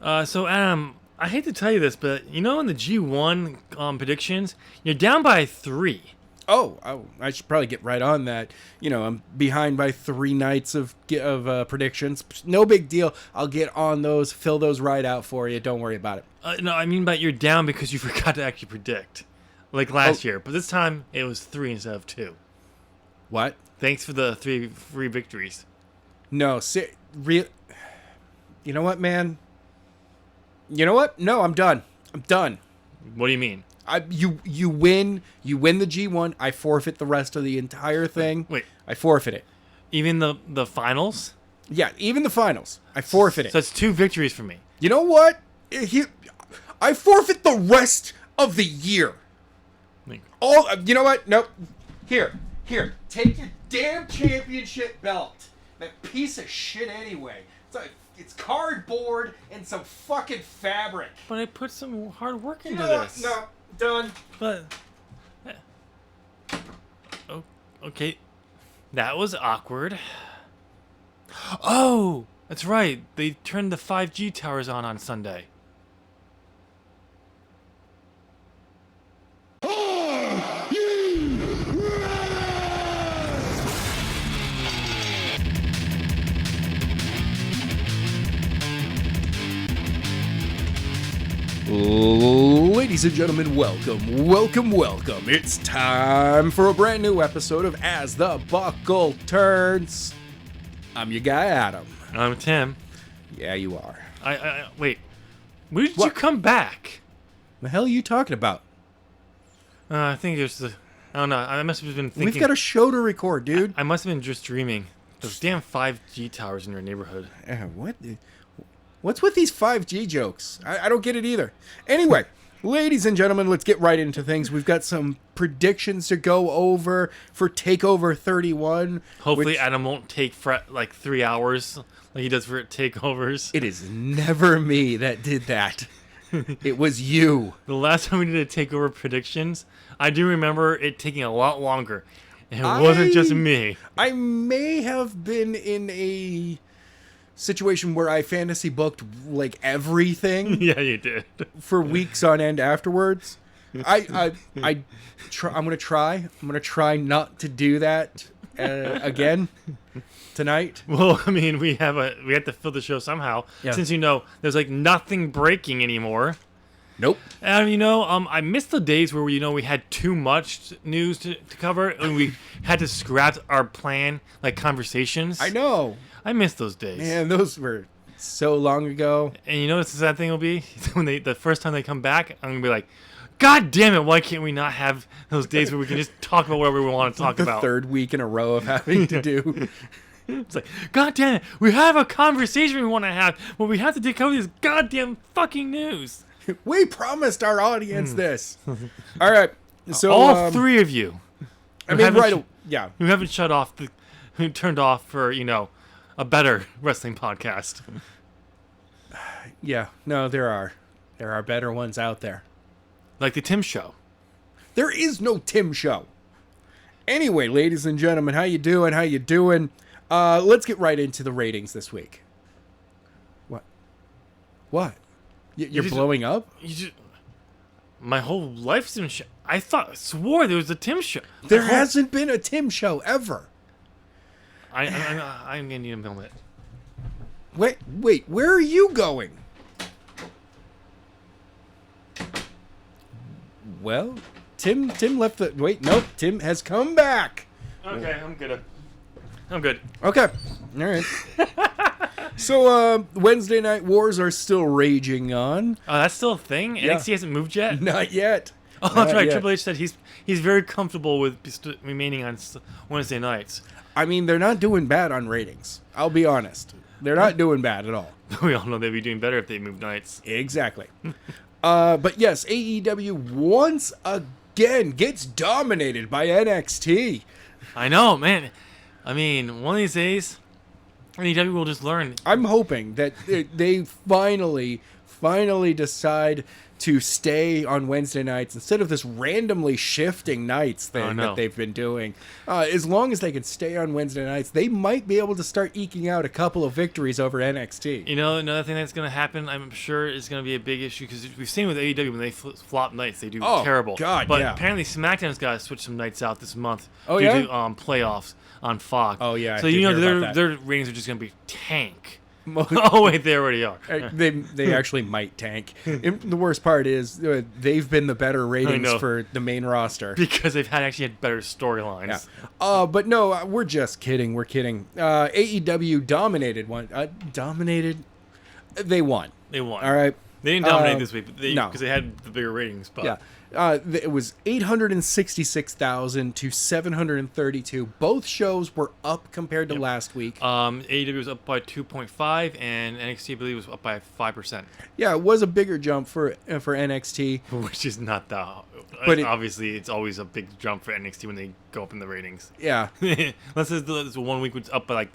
So Adam, I hate to tell you this, but in the G1 predictions, you're down by 3. Oh, I should probably get right on that. I'm behind by 3 nights of predictions. No big deal. I'll get on those, fill those right out for you. Don't worry about it. No, I mean, but you're down because you forgot to actually predict, like last year. But this time it was 3 instead of 2. What? Thanks for the 3 free victories. No, you know what, man? You know what? No, I'm done. What do you mean? You win the G1. I forfeit the rest of the entire thing. Wait. I forfeit it. Even the finals? Yeah, even the finals. I forfeit it. So it's 2 victories for me. You know what? I forfeit the rest of the year. You know what? Nope. Here. Take your damn championship belt. That piece of shit anyway. It's cardboard and some fucking fabric. But I put some hard work into this. No, done. But okay, that was awkward. Oh, that's right. They turned the 5G towers on Sunday. Ladies and gentlemen, welcome. It's time for a brand new episode of As the Buckle Turns. I'm your guy, Adam. I'm Tim. Yeah, you are. I wait. When did you come back? The hell are you talking about? I think there's I don't know. I must have been thinking. We've got a show to record, dude. I must have been just dreaming. Those damn 5G towers in your neighborhood. What? What's with these 5G jokes? I don't get it either. Anyway, ladies and gentlemen, let's get right into things. We've got some predictions to go over for Takeover 31. Hopefully Adam won't take like 3 hours like he does for takeovers. It is never me that did that. It was you. The last time we did a takeover predictions, I do remember it taking a lot longer. And it wasn't just me. I may have been in a situation where I fantasy booked like everything. Yeah, you did. For weeks on end afterwards. I'm gonna try not to do that again tonight. Well, I mean, we have to fill the show somehow. Yeah. Since there's like nothing breaking anymore. Nope. And I missed the days where we had too much news to cover and we had to scrap our plan, like conversations. I know. I miss those days. Man, those were so long ago. And you know what the sad thing will be? When the first time they come back, I'm gonna be like, God damn it! Why can't we not have those days where we can just talk about whatever we want to talk about? The third week in a row of having to do. It's like, God damn it! We have a conversation we want to have, but we have to take over this goddamn fucking news. We promised our audience this. All right, so all 3 of you. I mean, right? Yeah. Who haven't who turned off for a better wrestling podcast. Yeah, no, there are better ones out there. Like the Tim Show. There is no Tim Show. Anyway, ladies and gentlemen, how you doing? Let's get right into the ratings this week. What? You're blowing up? My whole life's in show. I swore there was a Tim Show. There hasn't been a Tim Show ever. I'm gonna need a moment. Wait, where are you going? Well, Tim left the... Wait, nope, Tim has come back. Okay, I'm good. Okay, all right. So, Wednesday Night Wars are still raging on. Oh, that's still a thing? Yeah. NXT hasn't moved yet? Not yet. Oh, that's right. Triple H said he's very comfortable with remaining on Wednesday nights. I mean, they're not doing bad on ratings. I'll be honest. They're not doing bad at all. We all know they'd be doing better if they moved nights. Exactly. But yes, AEW once again gets dominated by NXT. I know, man. I mean, one of these days, AEW will just learn. I'm hoping that they finally finally decide to stay on Wednesday nights instead of this randomly shifting nights thing that they've been doing. As long as they can stay on Wednesday nights, they might be able to start eking out a couple of victories over NXT. You know, another thing that's going to happen, I'm sure, is going to be a big issue because we've seen with AEW when they flop nights, they do terrible. God, but yeah. apparently SmackDown's got to switch some nights out this month Oh, due yeah? to playoffs on Fox. Oh, yeah, I So did you know hear about their ratings are just going to be tank. Oh wait, they already are. They actually might tank. The worst part is they've been the better ratings for the main roster because they've actually had better storylines. Yeah. But no, we're just kidding. We're kidding. AEW dominated one. Dominated. They won. They won. All right. They didn't dominate this week, no, because they had the bigger ratings. But yeah. It was 866,000 to 732. Both shows were up compared to last week. AEW was up by 2.5, and NXT, I believe, was up by 5%. Yeah, it was a bigger jump for NXT, which is not that. But obviously, it's always a big jump for NXT when they go up in the ratings. Yeah. Unless it's 1 week was up by like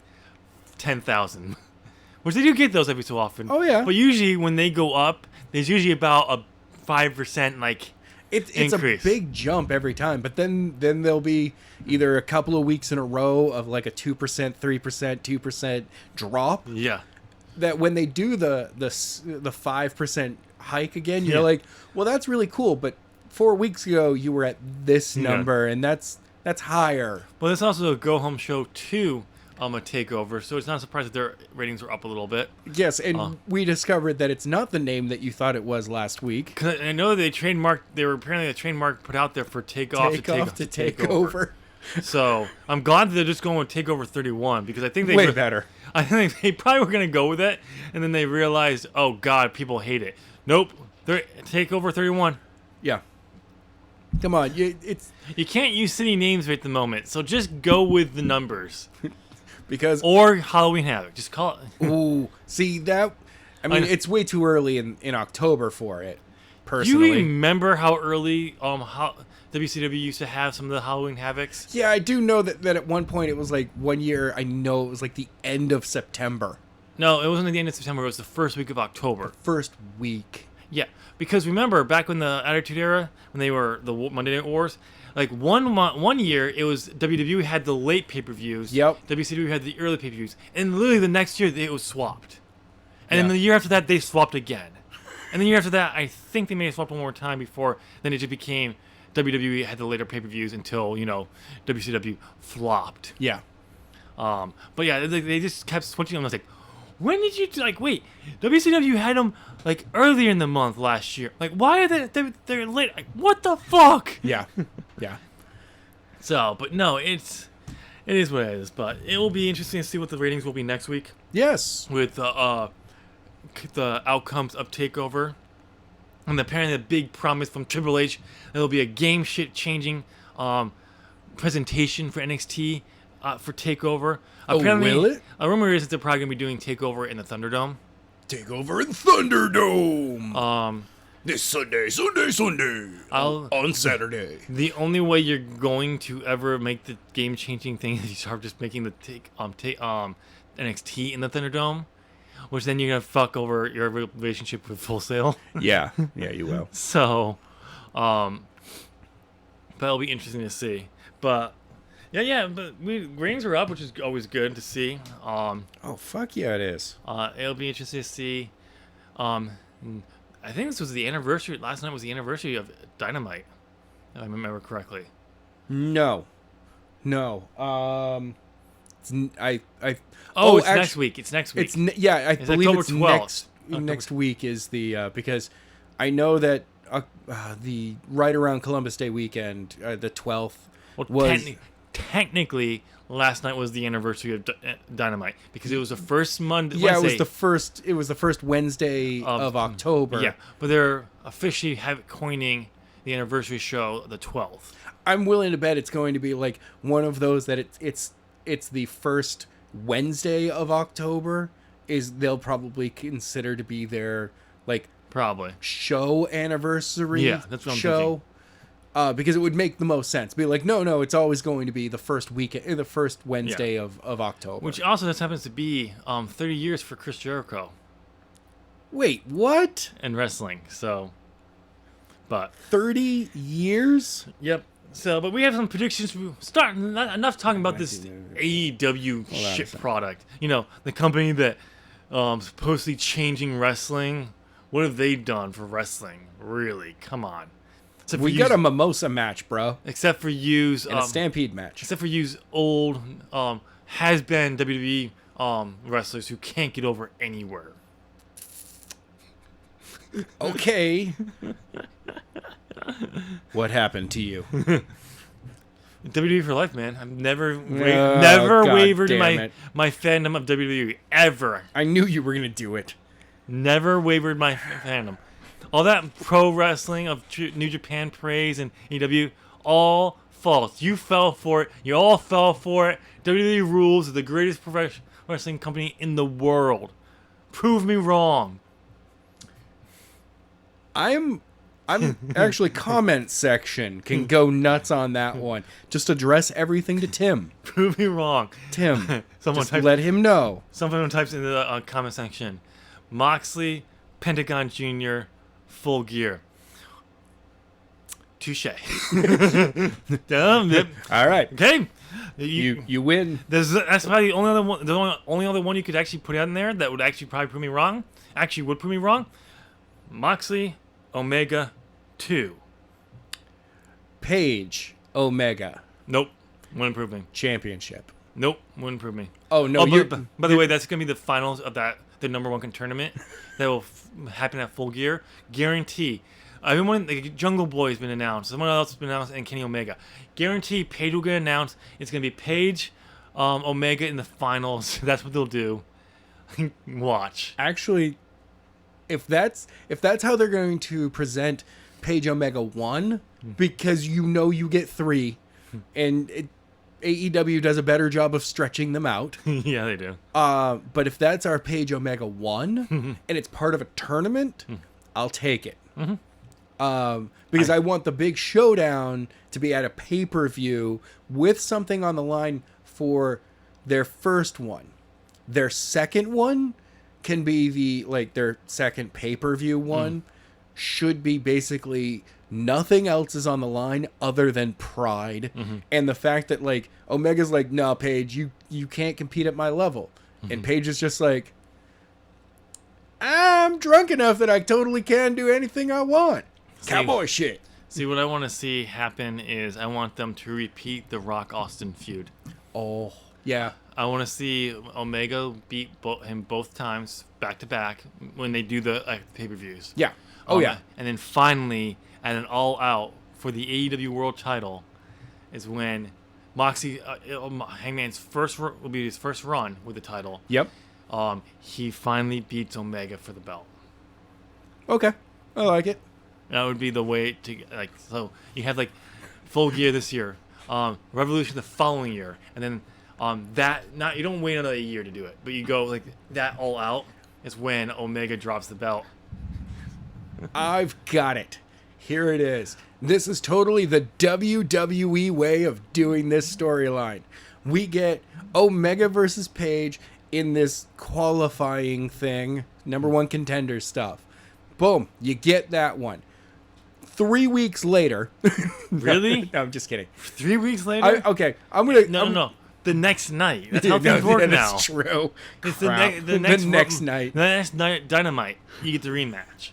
10,000, which they do get those every so often. Oh yeah. But usually when they go up, there's usually about a 5% like. It's a big jump every time, but then there'll be either a couple of weeks in a row of like a 2%, 3%, 2% drop. Yeah. That when they do the 5% hike again, you're like, well, that's really cool, but 4 weeks ago you were at this number, and that's higher. Well, there's also a Go Home Show 2 a takeover, so it's not surprised that their ratings are up a little bit. Yes, and we discovered that it's not the name that you thought it was last week. Cause I know they were apparently a trademark put out there for takeoff to takeover. So I'm glad that they're just going with Takeover 31 because I think they way better. I think they probably were gonna go with it, and then they realized, oh God, people hate it. Nope, they're Takeover 31. Yeah. Come on, you can't use city names right at the moment, so just go with the numbers. Or Halloween Havoc. Just call it. Ooh, see that? I mean, it's way too early in October for it. Personally, you remember how early how WCW used to have some of the Halloween Havocs? Yeah, I do know that at one point it was like 1 year. I know it was like the end of September. No, it wasn't at the end of September. It was the first week of October. The first week. Yeah, because remember back when the Attitude Era, when they were the Monday Night Wars. Like one year, it was WWE had the late pay-per-views. Yep. WCW had the early pay-per-views, and literally the next year it was swapped. And then the year after that, they swapped again. And the year after that, I think they may have swapped one more time before. Then it just became WWE had the later pay-per-views until WCW flopped. Yeah. But yeah, they just kept switching them. I was like, when did you wait? WCW had them like earlier in the month last year. Like, why are they're late? Like, what the fuck? Yeah, yeah. So, but no, it is what it is. But it will be interesting to see what the ratings will be next week. Yes. With the outcomes of Takeover, and apparently the big promise from Triple H, there will be a game shit changing presentation for NXT. For Takeover. Apparently, will it? A rumor is that they're probably going to be doing Takeover in the Thunderdome. Takeover in Thunderdome! This Sunday. On Saturday. The only way you're going to ever make the game-changing thing is you start just making the NXT in the Thunderdome, which then you're going to fuck over your relationship with Full Sail. Yeah, you will. So, that'll be interesting to see. But... but ratings are up, which is always good to see. Oh, fuck yeah, it is. It'll be interesting to see. I think this was the anniversary. Last night was the anniversary of Dynamite, if I remember correctly. No. It's next week. It's next week. I believe October it's 12th. next week is the because I know that the right around Columbus Day weekend, the 12th was. Technically, last night was the anniversary of Dynamite because it was the first Monday. Yeah, Wednesday it was the first Wednesday of October. Yeah, but they're officially coining the anniversary show the 12th. I'm willing to bet it's going to be like one of those that it's the first Wednesday of October they'll probably consider to be their probably show anniversary. Yeah, that's what I'm thinking. Because it would make the most sense. Be like, no, it's always going to be the first weekend, the first Wednesday of October. Which also just happens to be 30 years for Chris Jericho. Wait, what? in wrestling. So, but 30 years? yep. So, but we have some predictions. Not enough talking about this AEW shit product. You know, the company that supposedly changing wrestling. What have they done for wrestling? Really? Come on. We got a mimosa match, bro. Except for use And a stampede match. Except for use old has been WWE wrestlers who can't get over anywhere. Okay. What happened to you? WWE for life, man. I've never wavered in my fandom of WWE ever. I knew you were gonna do it. Never wavered my fandom. All that pro wrestling of New Japan praise and EW, all false. You fell for it. You all fell for it. WWE rules are the greatest professional wrestling company in the world. Prove me wrong. I'm actually comment section can go nuts on that one. Just address everything to Tim. Prove me wrong. Tim, just let him know. Someone types in the comment section, Moxley, Pentagon Jr., Full Gear. Touche. All right. Okay. You win. That's probably the only other one. The only other one you could actually put out in there that would actually probably prove me wrong. Actually, would prove me wrong. Moxley, Omega, 2. Paige, Omega. Nope. Wouldn't prove me. Championship. Nope. Wouldn't prove me. Oh no. By the way, that's gonna be the finals of the number one tournament that will happen at Full Gear. Guarantee. Everyone, the Jungle Boy has been announced. Someone else has been announced, and Kenny Omega. Guarantee Paige will get announced. It's gonna be Paige, Omega in the finals. That's what they'll do. Watch. Actually, if that's how they're going to present Paige Omega 1, because you get 3, and AEW does a better job of stretching them out. Yeah, they do. But if that's our Paige Omega 1 and it's part of a tournament, I'll take it. Because I want the big showdown to be at a pay-per-view with something on the line for their first one. Their second one can be their second pay-per-view one should be basically nothing else is on the line other than pride and the fact that Omega's no, Paige, you can't compete at my level. And Paige is just I'm drunk enough that I totally can do anything I want. Cowboy shit. See, what I want to see happen is I want them to repeat the Rock Austin feud. Oh, yeah. I want to see Omega beat him both times back to back when they do the pay-per-views. Yeah. Oh, yeah. And then finally, at an all-out for the AEW World Title, is when Moxie, Hangman's will be his first run with the title. Yep. He finally beats Omega for the belt. Okay, I like it. That would be the way to so you have Full Gear this year, Revolution the following year, and then you don't wait another year to do it, but you go that all out is when Omega drops the belt. I've got it. Here it is. This is totally the WWE way of doing this storyline. We get Omega versus Paige in this qualifying thing, number one contender stuff. Boom, you get that one. 3 weeks later. Really? No, I'm just kidding. 3 weeks later? I'm gonna. No. The next night. That's how things work now. That's true. It's the next night. The next night, Dynamite. You get the rematch.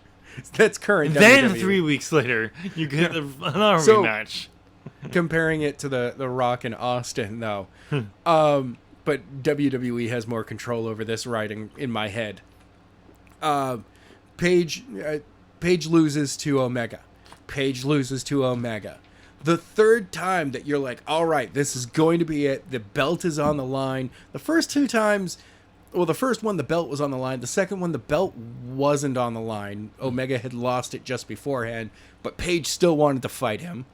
That's current. Then WWE. 3 weeks later, you get another rematch. Comparing it to the Rock and Austin, though, but WWE has more control over this writing in my head. Paige loses to Omega. Paige loses to Omega. The third time that you're all right, this is going to be it. The belt is on the line. The first 2 times, well, the first one, the belt was on the line. The second one, the belt wasn't on the line. Omega had lost it just beforehand, but Paige still wanted to fight him.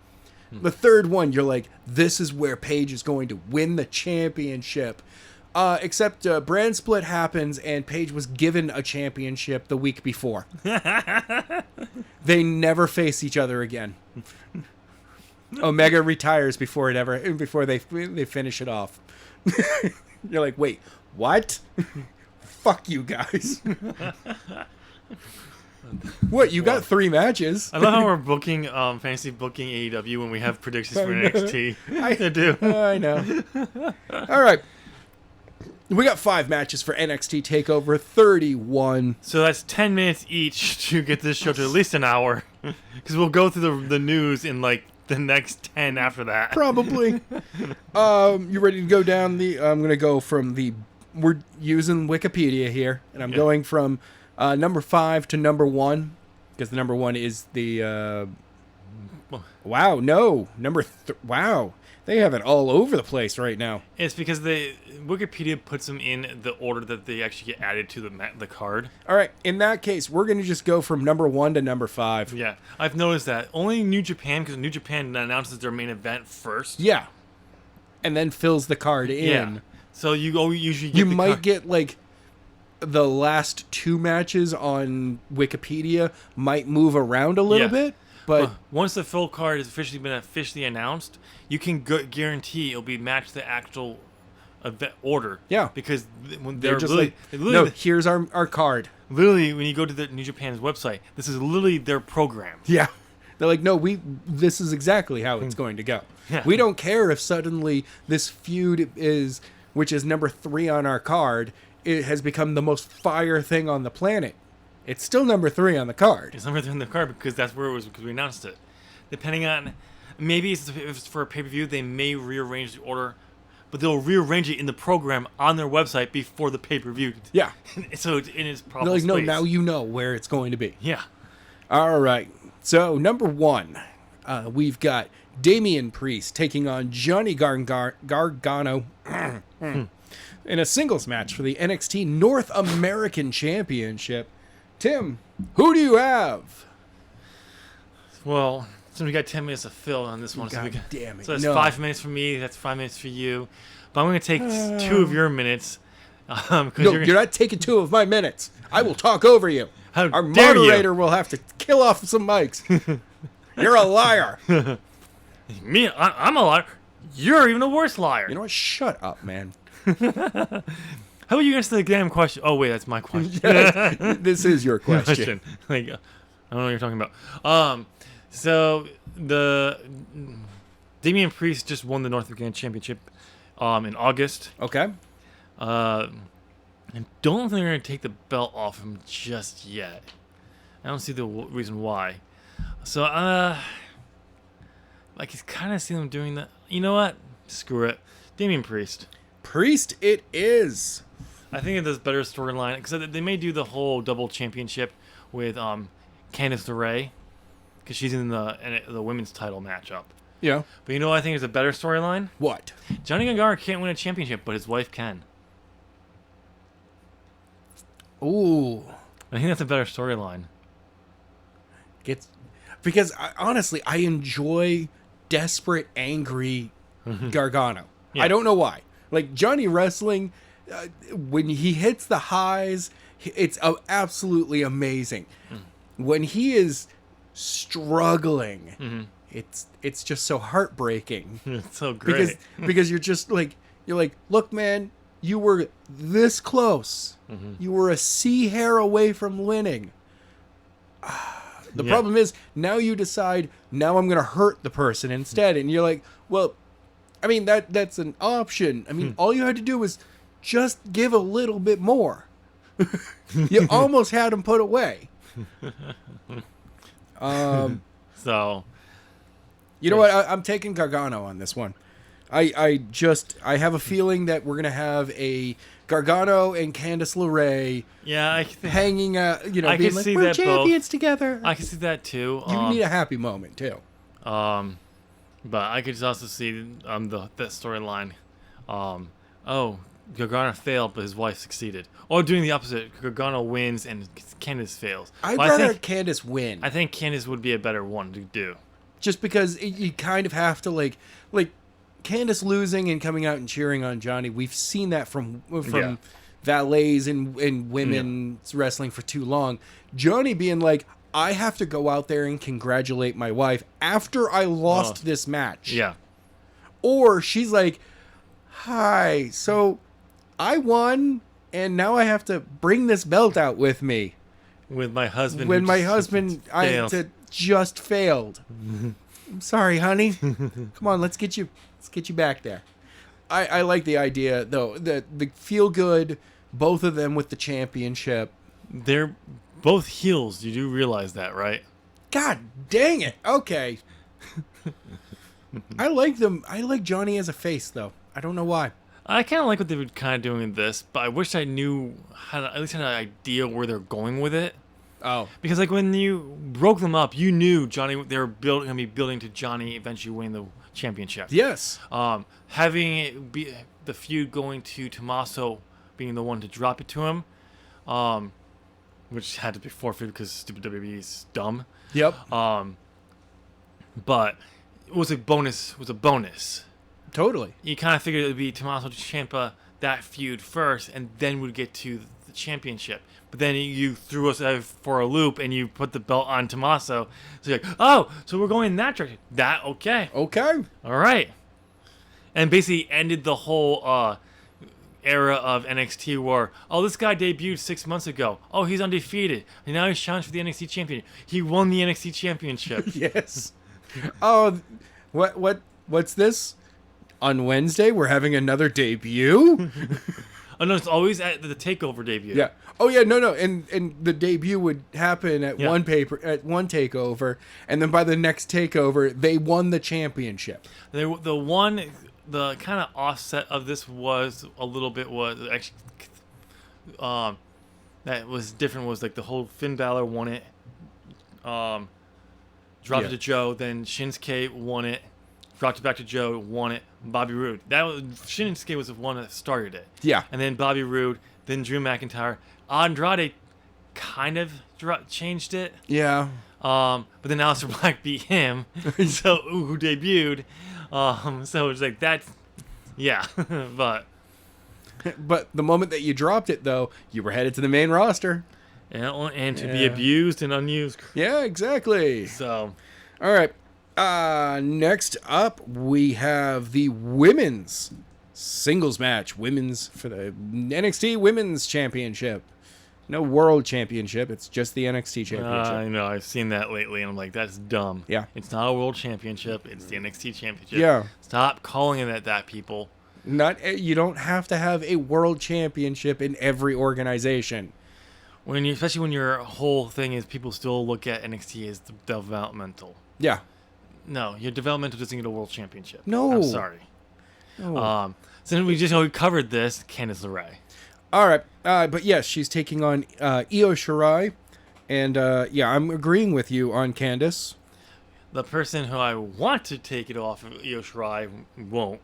The third one, you're this is where Paige is going to win the championship. Except brand split happens, and Paige was given a championship the week before. They never face each other again. Omega retires before they finish it off. You're wait, what? Fuck you guys. What, you got 3 matches? I love how we're booking, fantasy booking AEW when we have predictions for NXT. I do. I know. All right. We got 5 matches for NXT Takeover 31. So that's 10 minutes each to get this show to at least an hour. Because we'll go through the news in like the next 10 after that. Probably. You ready to go down I'm going to go from we're using Wikipedia here. And I'm going from number 5 to number 1. Because the number 1 is the... Wow. They have it all over the place right now. It's because Wikipedia puts them in the order that they actually get added to the card. All right. In that case, we're going to just go from number 1 to number 5. Yeah. I've noticed that. Only New Japan, because New Japan announces their main event first. Yeah. And then fills the card in. Yeah. So you usually get You might get, like, the last 2 matches on Wikipedia might move around a little bit. But once the full card has been officially announced, you can guarantee it'll be matched the actual event order. Yeah. Because when they're just here's our card. Literally, when you go to the New Japan's website, this is literally their program. Yeah. They're like, no, this is exactly how it's going to go. Yeah. We don't care if suddenly this feud which is number 3 on our card, it has become the most fire thing on the planet. It's still number 3 on the card. It's number 3 on the card because that's where it was, because we announced it. Depending on, maybe if it's for a pay-per-view, they may rearrange the order, but they'll rearrange it in the program on their website before the pay-per-view. Yeah. So it's in its proper They're like, no, space. now you know where it's going to be. Yeah. All right. So, number 1, we've got Damian Priest taking on Johnny Gargano in a singles match for the NXT North American Championship. Tim, who do you have? Well, since we got 10 minutes to fill on this one, God damn it. So that's 5 minutes for me. That's 5 minutes for you. But I'm going to take 2 of your minutes. No, you're not taking 2 of my minutes. I will talk over you. How Our dare moderator you? will have to kill off some mics. You're a liar. Me? I'm a liar. You're even a worse liar. You know what? Shut up, man. How about you answer the damn question? Oh, wait, that's my question. This is your question. Like, I don't know what you're talking about. So, the Damian Priest just won the North American Championship in August. Okay. I don't think they're going to take the belt off him just yet. I don't see the reason why. So, I can kind of see them doing that. You know what? Screw it. Damian Priest. Priest it is. I think it does better storyline because they may do the whole double championship with Candice LeRae because she's in the women's title matchup. Yeah. But you know what I think is a better storyline? What? Johnny Gargano can't win a championship, but his wife can. Ooh. I think that's a better storyline. Because honestly, I enjoy desperate, angry Gargano. Yeah. I don't know why. Like Johnny wrestling, when he hits the highs, it's absolutely amazing. When he is struggling, it's just so heartbreaking. It's so great because you're like, look, man, you were this close. You were a C hair away from winning. The problem is now you decide now I'm going to hurt the person instead, and you're like, well, I mean that's an option. I mean, all you had to do was just give a little bit more. You almost had him put away. So, you know what? I'm taking Gargano on this one. I have a feeling that we're gonna have a Gargano and Candice LeRae hanging out, being like, we're champions together. I can see that too. You need a happy moment too. But I could also see that storyline. Gargano failed, but his wife succeeded. Or doing the opposite, Gargano wins and Candice fails. I'd rather Candice win. I think Candice would be a better one to do. Just because you kind of have to like Candice losing and coming out and cheering on Johnny. We've seen that from valets and women's wrestling for too long. Johnny being like, I have to go out there and congratulate my wife after I lost this match. Yeah. Or she's like, hi, so I won and now I have to bring this belt out with me. With my husband. When my husband just failed. I'm sorry, honey. Come on, let's get you back there. I like the idea though. The feel good, both of them with the championship. They're both heels. You do realize that, right? God dang it. Okay. I like them. I like Johnny as a face though. I don't know why. I kind of like what they were kind of doing in this, but I wish I knew at least had an idea where they're going with it. Oh, because like when you broke them up, you knew Johnny. They were going to be building to Johnny eventually winning the championship. Yes. Having it be the feud going to Tommaso being the one to drop it to him, which had to be forfeited because stupid WWE is dumb. Yep. But it was a bonus. Totally. You kind of figured it would be Tommaso Ciampa that feud first, and then we'd get to the championship. But then you threw us for a loop, and you put the belt on Tommaso. So you're like, oh, so we're going in that direction. Okay. Okay. All right. And basically ended the whole era of NXT where, oh, this guy debuted 6 months ago. Oh, he's undefeated. And now he's challenged for the NXT champion. He won the NXT championship. Yes. Oh, what's this? On Wednesday, we're having another debut? Oh, no, it's always at the Takeover debut. Yeah. Oh, yeah, no. And the debut would happen at one Takeover, and then by the next Takeover, they won the championship. The kind of offset of this was actually that was different was like the whole Finn Balor won it, dropped it to Joe, then Shinsuke won it, dropped it back to Joe, won it, Bobby Roode. Shinsuke was the one that started it. Yeah. And then Bobby Roode, then Drew McIntyre. Andrade kind of changed it. Yeah. But then Aleister Black beat him, who debuted. So it's like that's, yeah, but the moment that you dropped it, though, you were headed to the main roster. And to be abused and unused. Yeah, exactly. So, all right. Next up, we have the women's singles match. Women's for the NXT Women's Championship. No World Championship. It's just the NXT Championship. I know. I've seen that lately, and I'm like, that's dumb. Yeah. It's not a World Championship. It's the NXT Championship. Yeah. Stop calling it that, people. You don't have to have a World Championship in every organization. Especially when your whole thing is people still look at NXT as developmental. Yeah. No, your developmental doesn't get a World Championship. No. I'm sorry. No. So we covered this, Candice LeRae. All right, but yes, she's taking on Io Shirai, and I'm agreeing with you on Candice. The person who I want to take it off of Io Shirai won't,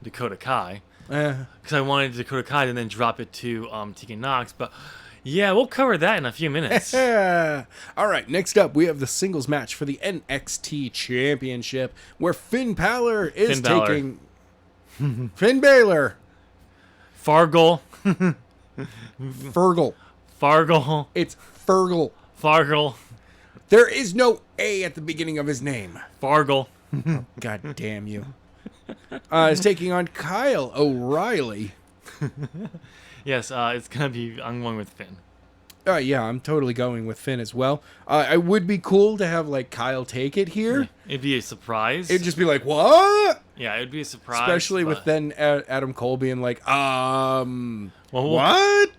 Dakota Kai, because I wanted Dakota Kai and then drop it to Tegan Nox, but yeah, we'll cover that in a few minutes. All right, next up, we have the singles match for the NXT Championship, where Finn Balor is taking Finn Balor. Fargle. Fergal. Fargle. It's Fergal. Fargle. There is no A at the beginning of his name. Fargle. Oh, God damn you. Is taking on Kyle O'Reilly. Yes, it's going to be, I'm going with Finn. Yeah, I'm totally going with Finn as well. It would be cool to have, like, Kyle take it here. It'd be a surprise. It'd just be like, what? Yeah, it'd be a surprise. Especially with then Adam Cole being like, what?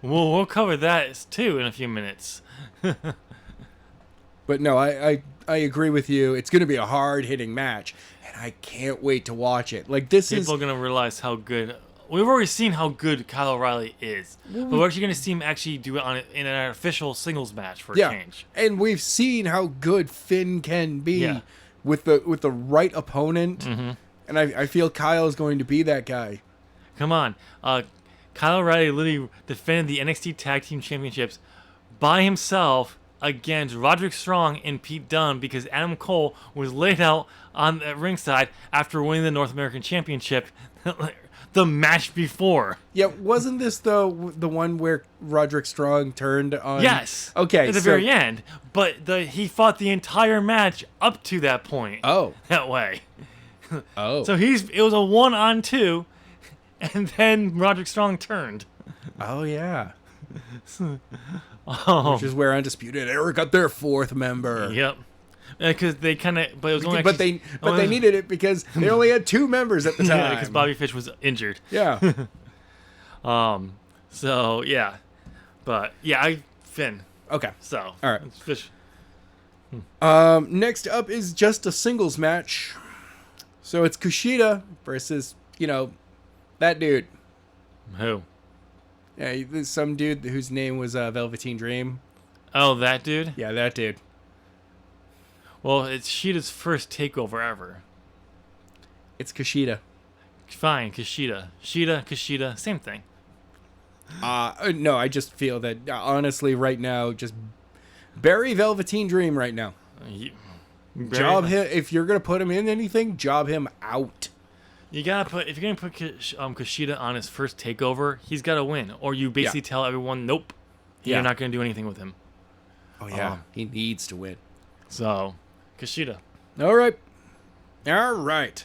We'll cover that, too, in a few minutes. But no, I agree with you. It's going to be a hard-hitting match, and I can't wait to watch it. Like, People are going to realize how good... We've already seen how good Kyle O'Reilly is, but we're actually going to see him actually do it in an official singles match for a change. And we've seen how good Finn can be with the right opponent, and I feel Kyle is going to be that guy. Come on, Kyle O'Reilly literally defended the NXT Tag Team Championships by himself against Roderick Strong and Pete Dunne because Adam Cole was laid out on the ringside after winning the North American Championship. The match before. Yeah, wasn't this the one where Roderick Strong turned on? Yes. Okay. At the very end, but he fought the entire match up to that point. Oh. That way. Oh. So it was a 1-on-2, and then Roderick Strong turned. Oh yeah. Oh, which is where Undisputed Era got their 4th member. yep. Because they kind of, but it was only But actually, they needed it because they only had 2 members at the time. yeah, because Bobby Fish was injured. Yeah. So yeah, but yeah, Finn. Okay. So All right. it's Fish. Next up is just a singles match. So it's Kushida versus, that dude. Who? Yeah, there's some dude whose name was Velveteen Dream. Oh, that dude. Yeah, that dude. Well, it's Shida's first takeover ever. It's Kushida. Fine, Kushida. Kushida, same thing. No, I just feel that, honestly, right now, just bury Velveteen Dream right now. Job him. If you're going to put him in anything, job him out. You gotta put, if you're gonna put Kushida on his first takeover, he's gotta win, or you basically tell everyone, nope, you're not gonna do anything with him. Oh yeah, he needs to win. So, Kushida. All right.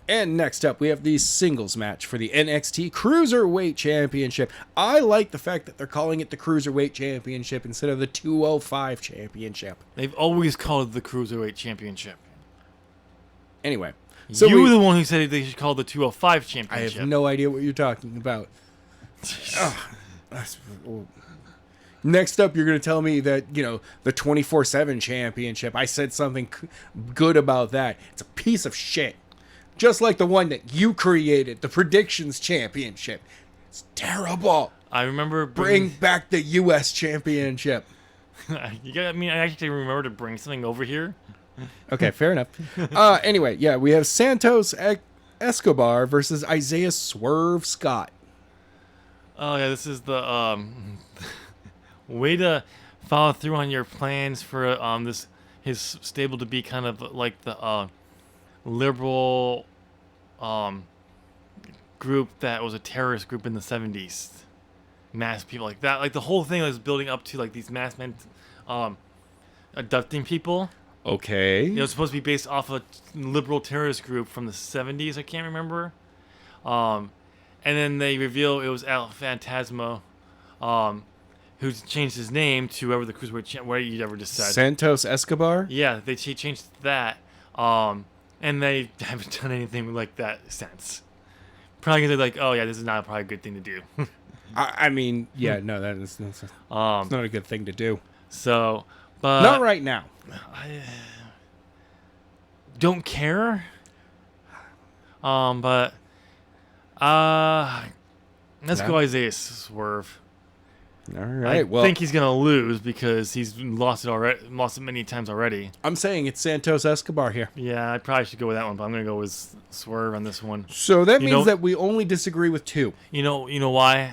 And next up, we have the singles match for the NXT Cruiserweight Championship. I like the fact that they're calling it the Cruiserweight Championship instead of the 205 Championship. They've always called it the Cruiserweight Championship. Anyway. So you were the one who said they should call it the 205 Championship. I have no idea what you're talking about. Next up, you're going to tell me that, the 24/7 Championship. I said something good about that. It's a piece of shit. Just like the one that you created, the Predictions Championship. It's terrible. I remember... Bring back the U.S. Championship. I actually remember to bring something over here. Okay, fair enough. Anyway, we have Santos Escobar versus Isaiah Swerve Scott. Oh, yeah, this is the way to follow through on your plans for his stable to be kind of like the liberal group that was a terrorist group in the 70s. Mass people like that. Like, the whole thing was building up to, like, these mass men abducting people. Okay. It was supposed to be based off a liberal terrorist group from the 70s, I can't remember. And then they reveal it was El Phantasmo, who changed his name to whoever the Cruiserweight, what you ever just said. Santos Escobar? Yeah, they changed that. And they haven't done anything like that since. Probably because they're like, oh yeah, this is not probably a good thing to do. I mean, yeah, no, that's it's not a good thing to do. So, but... Not right now. I don't care. But let's go Isaiah Swerve. All right. I think he's gonna lose because he's lost it many times already. I'm saying it's Santos Escobar here. Yeah, I probably should go with that one, but I'm gonna go with Swerve on this one. So that means that we only disagree with 2. You know why?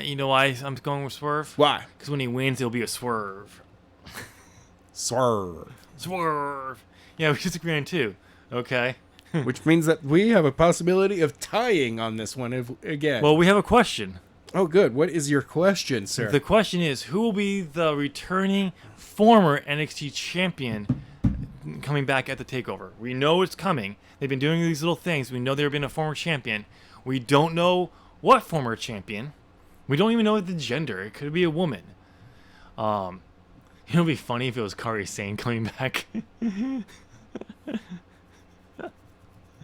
You know why I'm going with Swerve? Why? Because when he wins, it'll be a swerve. Swerve. Yeah, we disagree on 2. Okay. Which means that we have a possibility of tying on this one again. Well, we have a question. Oh, good. What is your question, sir? The question is, who will be the returning former NXT champion coming back at the TakeOver? We know it's coming. They've been doing these little things. We know they've been a former champion. We don't know what former champion. We don't even know the gender. It could be a woman. It would be funny if it was Kairi Sane coming back.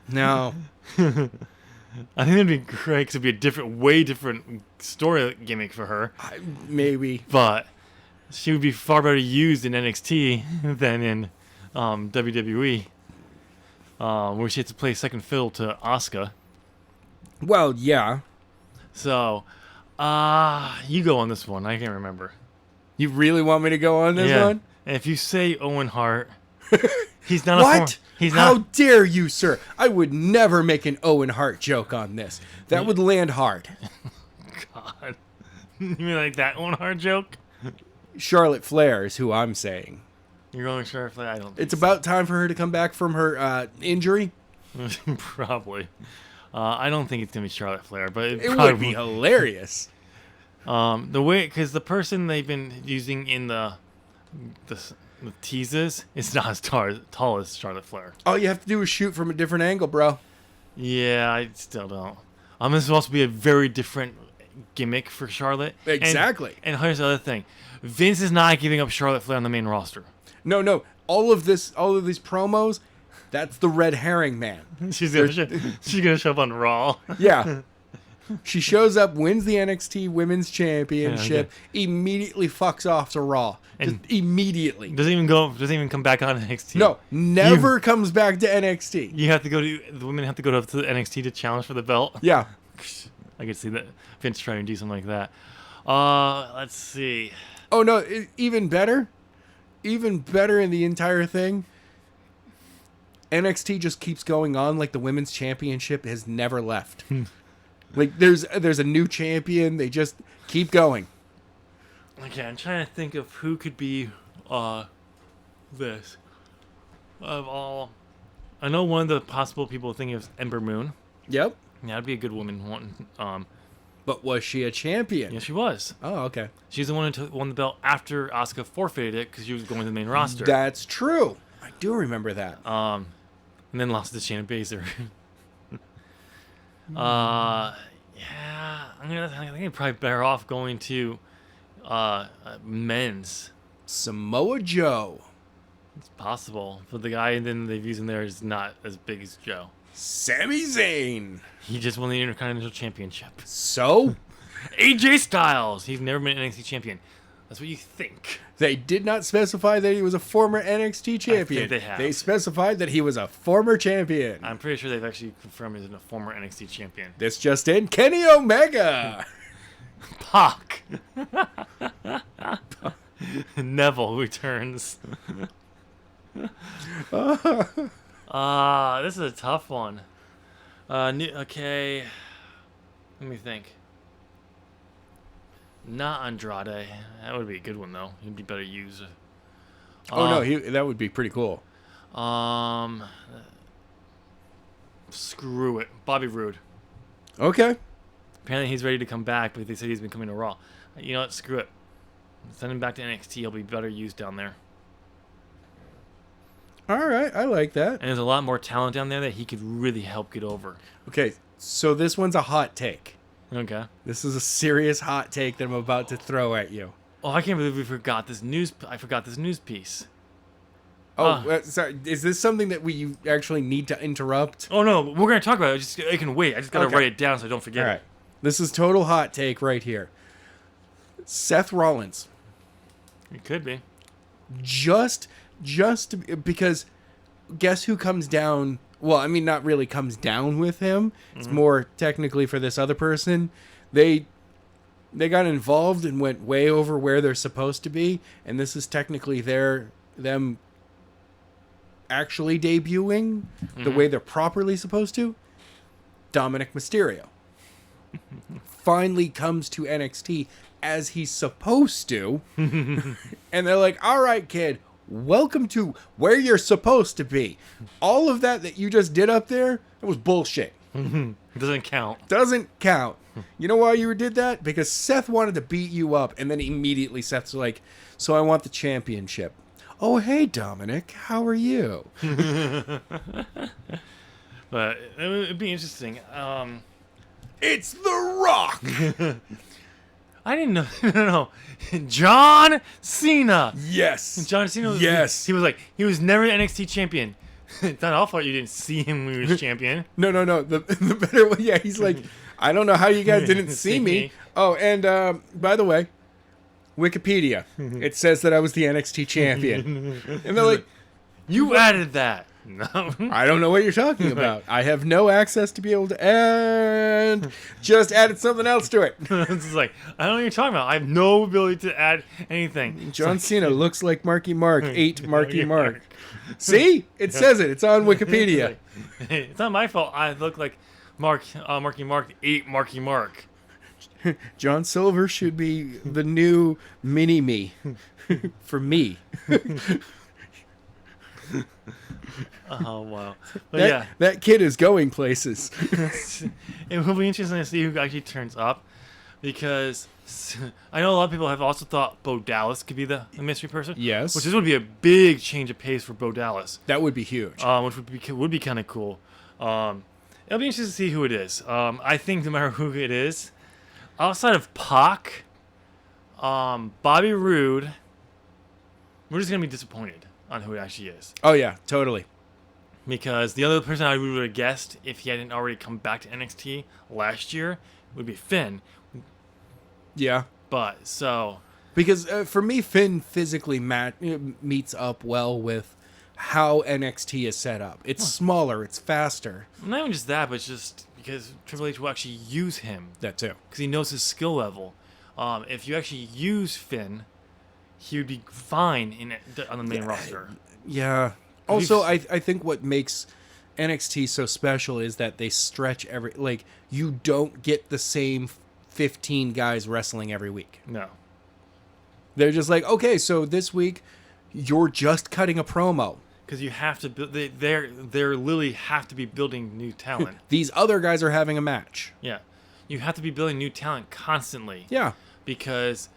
No. I think it'd be great because it'd be a way different story gimmick for her. Maybe. But she would be far better used in NXT than in WWE, where she had to play second fiddle to Asuka. Well, yeah. So, you go on this one. I can't remember. You really want me to go on this one? And if you say Owen Hart, he's not what? He's How not. dare you, sir? I would never make an Owen Hart joke on this. That would land hard. God. You mean like that Owen Hart joke? Charlotte Flair is who I'm saying. You're going Charlotte Flair? I don't think It's about time for her to come back from her injury. Probably. I don't think it's going to be Charlotte Flair, but it would be hilarious. The way, because the person they've been using in the teases is not as tall as Charlotte Flair. All you have to do is shoot from a different angle, bro. Yeah, I still don't. This will also be a very different gimmick for Charlotte. Exactly. And here's the other thing: Vince is not giving up Charlotte Flair on the main roster. No. All of these promos, that's the red herring, man. She's gonna show up on Raw. Yeah. She shows up, wins the NXT Women's Championship, immediately fucks off to Raw. And just immediately. Doesn't even come back on NXT. No, never comes back to NXT. The women have to go to the NXT to challenge for the belt. Yeah. I could see that Vince trying to do something like that. Let's see. Oh no, even better in the entire thing. NXT just keeps going on like the women's championship has never left. Like there's a new champion, they just keep going. Okay, I'm trying to think of who could be this. Of all, I know one of the possible people thinking of Ember Moon. Yep. Yeah, that'd be a good woman. But was she a champion? Yeah, she was. Oh, okay. She's the one who won the belt after Asuka forfeited it because she was going to the main roster. That's true. I do remember that. And then lost to Shayna Baszler. Yeah, I think you're probably better off going to men's. Samoa Joe. It's possible, but the guy then they've used in there is not as big as Joe. Sami Zayn. He just won the Intercontinental Championship. So? AJ Styles. He's never been an NXT champion. That's what you think. They did not specify that he was a former NXT champion. I think they have. They specified that he was a former champion. I'm pretty sure they've actually confirmed he's a former NXT champion. This just in, Kenny Omega. Pac. Neville returns. This is a tough one. Okay. Let me think. Not Andrade. That would be a good one, though. He'd be better used. That would be pretty cool. Screw it. Bobby Roode. Okay. Apparently he's ready to come back, but they said he's been coming to Raw. You know what? Screw it. Send him back to NXT. He'll be better used down there. All right. I like that. And there's a lot more talent down there that he could really help get over. Okay. So this one's a hot take. Okay. This is a serious hot take that I'm about to throw at you. Oh, I can't believe we forgot this news. I forgot this news piece. Sorry. Is this something that we actually need to interrupt? Oh no, we're gonna talk about it. I can wait. I just gotta write it down so I don't forget. All right. This is total hot take right here. Seth Rollins. It could be. Just because guess who comes down? Well, I mean, not really comes down with him. It's more technically for this other person. They got involved and went way over where they're supposed to be, and this is technically them actually debuting the way they're properly supposed to. Dominic Mysterio finally comes to NXT as he's supposed to, and they're like, "All right, kid. Welcome to where you're supposed to be. All of that you just did up there, it was bullshit. Doesn't count. Doesn't count. You know why you did that? Because Seth wanted to beat you up, and then immediately Seth's like, so I want the championship. Oh, hey, Dominic, how are you? But it'd be interesting. It's The Rock. I didn't know. No. John Cena. Yes. John Cena. Yes. He was never an NXT champion. It's not our fault you didn't see him when he was champion. No. The better one. Yeah, he's like, I don't know how you guys didn't see me. Oh, and by the way, Wikipedia. It says that I was the NXT champion. And they're like, you added that. No. I don't know what you're talking about. I have no access to be able to, and just added something else to it. It's like, I don't know what you're talking about. I have no ability to add anything. John Cena looks like Marky Mark, ate Marky Mark. See? It says it. It's on Wikipedia. It's not my fault. I look like Marky Mark ate Marky Mark. John Silver should be the new mini-me for me. Oh, wow. But that kid is going places. It will be interesting to see who actually turns up, because I know a lot of people have also thought Bo Dallas could be the mystery person. Yes. Which would be a big change of pace for Bo Dallas. That would be huge. Which would be kind of cool. It'll be interesting to see who it is. I think no matter who it is, outside of Pac, Bobby Roode, we're just gonna be disappointed on who it actually is. Oh yeah, totally. Because the other person I would have guessed if he hadn't already come back to NXT last year would be Finn. Yeah. But so because for me, Finn physically meets up well with how NXT is set up. It's smaller, it's faster. not even just that, but it's just because Triple H will actually use him. That too. Because he knows his skill level. If you actually use Finn, he would be fine on the main roster. Yeah. Also, I think what makes NXT so special is that they stretch you don't get the same 15 guys wrestling every week. No. They're just like, okay, so this week you're just cutting a promo. Because you have to build, they're literally have to be building new talent. These other guys are having a match. Yeah. You have to be building new talent constantly. Yeah. Because,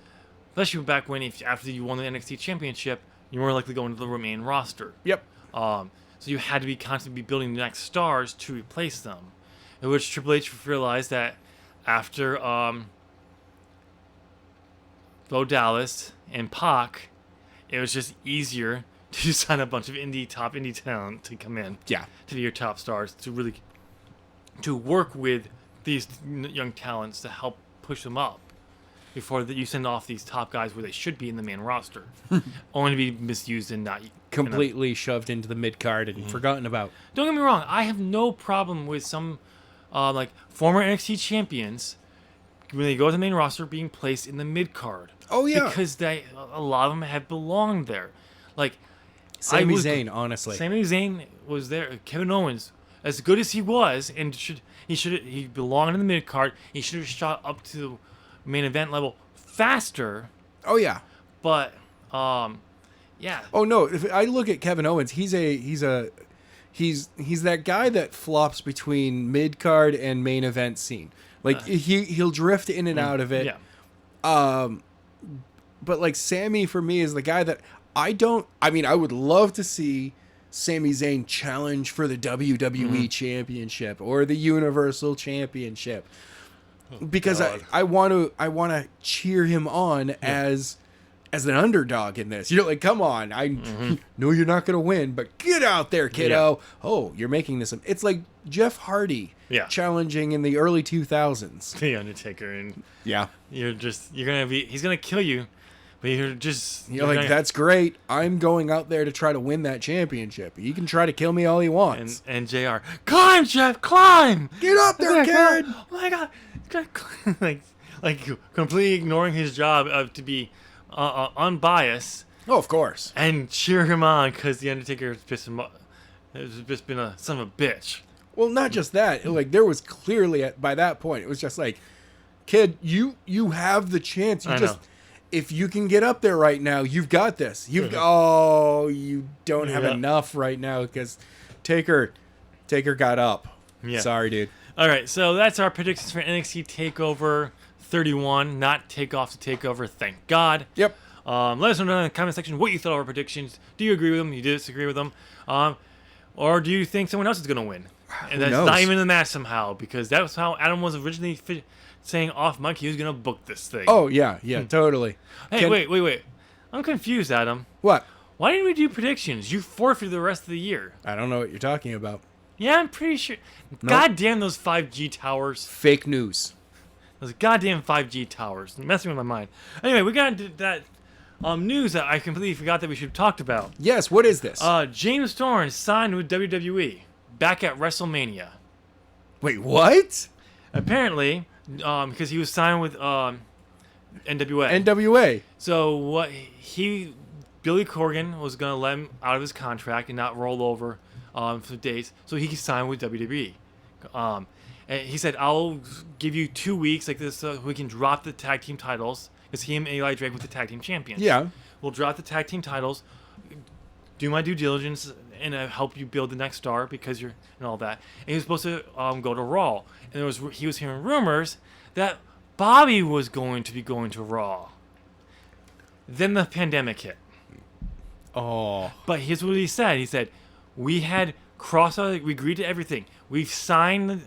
especially back when, after you won the NXT Championship, you were likely going to the main roster. Yep. So you had to be constantly building the next stars to replace them. In which Triple H realized that after Bo Dallas and Pac, it was just easier to sign a bunch of top indie talent to come in. Yeah. To be your top stars, to work with these young talents to help push them up before you send off these top guys where they should be in the main roster, only to be misused and not completely shoved into the mid card and forgotten about. Don't get me wrong, I have no problem with some former NXT champions when they go to the main roster being placed in the mid card. Oh yeah, because a lot of them have belonged there. Like Sami Zayn, honestly. Sami Zayn was there. Kevin Owens, as good as he was, and he belonged in the mid card. He should have shot up to main event level faster. Oh yeah, but yeah. Oh no, if I look at Kevin Owens, he's that guy that flops between mid card and main event scene. Like he'll drift in and out of it. Yeah. But like Sammy for me is the guy that I would love to see Sami Zayn challenge for the WWE Championship or the Universal Championship. Because I want to cheer him on as an underdog in this. You're like, come on, I know you're not gonna win, but get out there, kiddo. Yeah. Oh, you're making this. It's like Jeff Hardy challenging in the early 2000s. The Undertaker, and he's gonna kill you, but you're like, that's great. I'm going out there to try to win that championship. He can try to kill me all he wants. And JR, climb, Jeff, climb. Get up there, kid. Oh my God. like completely ignoring his job to be unbiased. Oh, of course. And cheer him on because the Undertaker has just been a son of a bitch. Well, not just that. Like there was clearly by that point, it was just like, kid, you have the chance. If you can get up there right now, you've got this. You don't have enough right now because Taker got up. Yeah. Sorry, dude. All right, so that's our predictions for NXT Takeover 31, not Takeoff to Takeover, thank God. Yep. Let us know in the comment section what you thought of our predictions. Do you agree with them? Do you disagree with them? Or do you think someone else is going to win? And that's not even in the match somehow, because that was how Adam was originally saying off mic he was going to book this thing. Oh, yeah, totally. Hey, wait. I'm confused, Adam. What? Why didn't we do predictions? You forfeited the rest of the year. I don't know what you're talking about. Yeah, I'm pretty sure. Nope. God damn those 5G towers. Fake news. Those goddamn 5G towers. Messing with my mind. Anyway, we got into that news that I completely forgot that we should have talked about. Yes, what is this? James Storm signed with WWE. Back at WrestleMania. Wait, what? Apparently, because he was signed with NWA. NWA. So Billy Corgan was going to let him out of his contract and not roll over for days, so he could sign with WWE. And he said, I'll give you 2 weeks like this so we can drop the tag team titles, because he and Eli Drake were the tag team champions. Yeah. We'll drop the tag team titles, do my due diligence, and help you build the next star because you're and all that. And he was supposed to go to Raw, and he was hearing rumors that Bobby was going to be going to Raw. Then the pandemic hit. Oh. But here's what he said. He said, we had we agreed to everything. We've signed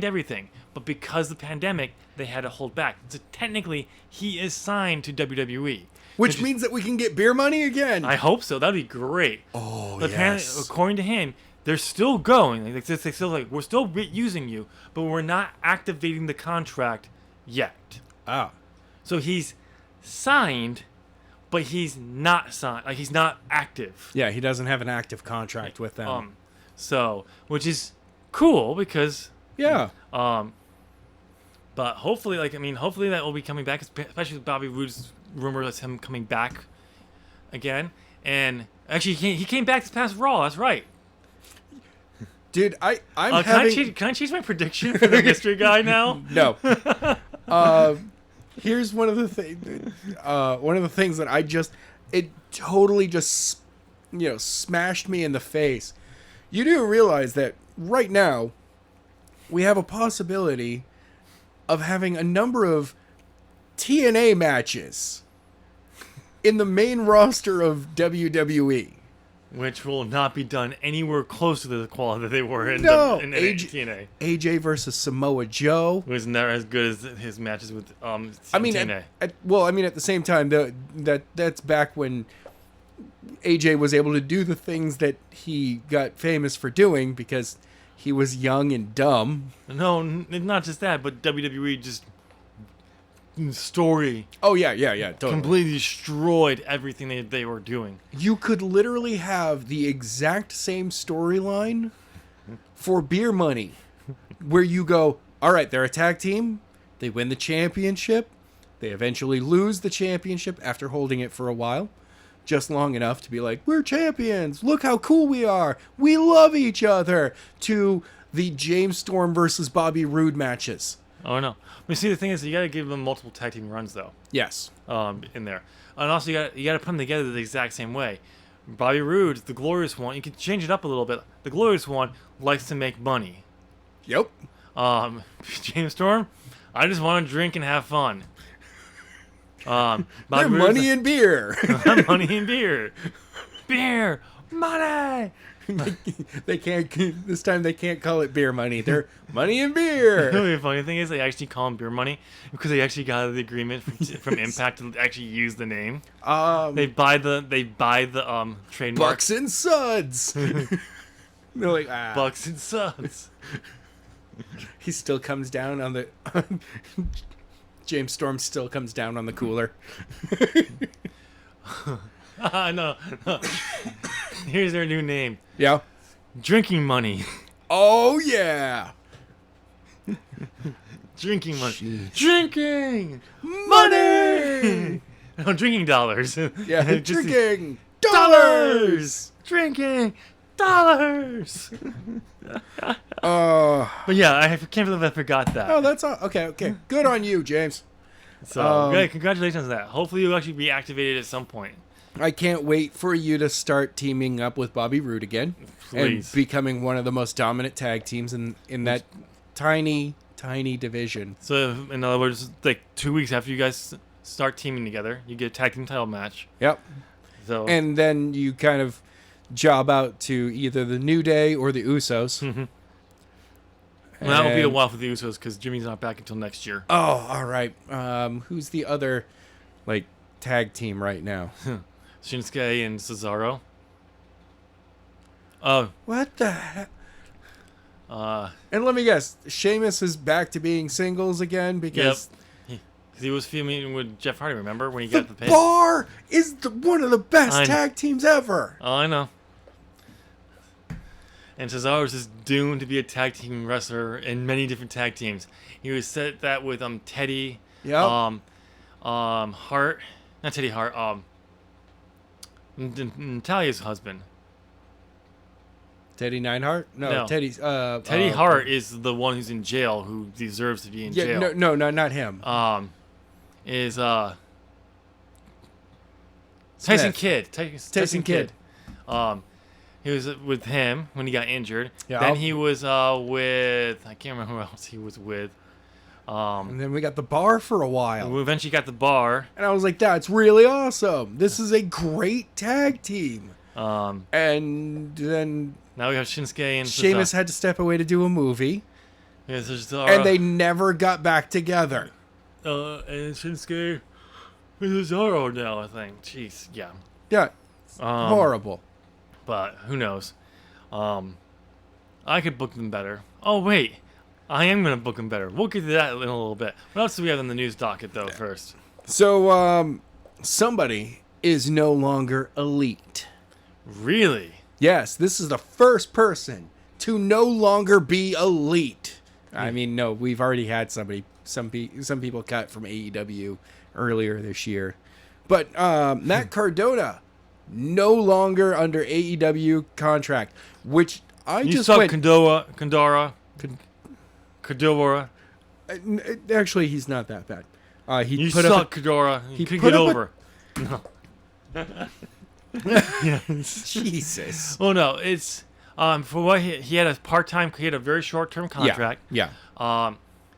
everything. But because the pandemic, they had to hold back. So technically, he is signed to WWE. Which means that we can get beer money again. I hope so. That'd be great. Oh, but apparently, according to him, they're still going. Like, they still like, we're still using you, but we're not activating the contract yet. Oh. So he's signed, but he's not signed. Like, he's not active. Yeah, he doesn't have an active contract with them. So, which is cool because yeah. But hopefully, hopefully that will be coming back, especially with Bobby Roode's rumor that's him coming back again. And actually, he came back this past Raw. That's right. Dude, I'm having... Can I change my prediction for the mystery guy now? No. Here's one of the things. One of the things that it totally just, smashed me in the face. You do realize that right now we have a possibility of having a number of TNA matches in the main roster of WWE. Which will not be done anywhere close to the quality that they were in TNA. AJ versus Samoa Joe was never as good as his matches with TNA. At the same time, that's back when AJ was able to do the things that he got famous for doing because he was young and dumb. No, not just that, but WWE just story. Oh yeah, totally. Completely destroyed everything they were doing. You could literally have the exact same storyline for beer money, where you go, all right, they're a tag team, they win the championship, they eventually lose the championship after holding it for a while, just long enough to be like, we're champions, look how cool we are, we love each other, to the James Storm versus Bobby Roode matches. Oh no! See, the thing is, you got to give them multiple tag team runs, though. Yes. In there, and also you got to put them together the exact same way. Bobby Roode, the Glorious One, you can change it up a little bit. The Glorious One likes to make money. Yep. James Storm, I just want to drink and have fun. They're money and beer. Money and beer. Beer, money. They can't. This time they can't call it beer money. They're money and beer. The funny thing is, they actually call them beer money because they actually got the agreement from Impact to actually use the name. They buy the trademark. Bucks and Suds. They're like Bucks and Suds. He still comes down on the. James Storm still comes down on the cooler. No. Here's their new name. Yeah. Drinking Money. Oh, yeah. Drinking Money. Drinking Money. No, drinking dollars. Yeah, drinking dollars. Drinking dollars. But yeah, I can't believe I forgot that. Oh, that's all. Okay. Good on you, James. So, yeah, congratulations on that. Hopefully you'll actually be activated at some point. I can't wait for you to start teaming up with Bobby Roode again. Please. And becoming one of the most dominant tag teams in that tiny division. So, in other words, like 2 weeks after you guys start teaming together, you get a tag team title match. Yep. So, and then you kind of job out to either the New Day or the Usos. Mm-hmm. Well, that will be a while for the Usos because Jimmy's not back until next year. Oh, all right. Who's the other tag team right now? Shinsuke and Cesaro. Oh. What the heck? And let me guess, Sheamus is back to being singles again because... Yep. He was feuding with Jeff Hardy, remember? When he got the pin? Bar is one of the best tag teams ever. Oh, I know. And Cesaro's just doomed to be a tag team wrestler in many different tag teams. He was set that with Teddy, yep. Hart, not Teddy Hart, Natalia's husband. Teddy Neidhart? No. Teddy's Teddy Hart is the one who's in jail who deserves to be in jail. No, not him. Is Tyson Kidd. Tyson Kidd. He was with him when he got injured. Yeah. Then he was with, I can't remember who else he was with. And then we got the Bar for a while. We eventually got the Bar. And I was like, that's really awesome. This is a great tag team. And then now we have Shinsuke and Sheamus had to step away to do a movie. Yes, there's And they never got back together. And Shinsuke is Cesaro now, I think. Jeez, yeah. Yeah. Horrible. But who knows? I could book them better. Oh, wait. I am going to book them better. We'll get to that in a little bit. What else do we have on the news docket, though, first? So, somebody is no longer elite. Really? Yes, this is the first person to no longer be elite. I mean, no, we've already had some people cut from AEW earlier this year. But Matt Cardona, no longer under AEW contract, which Kandora. Actually, he's not that bad. You suck, Kandora. He couldn't get over. No. Jesus. Well, no, it's for what he had he had a very short-term contract. Yeah.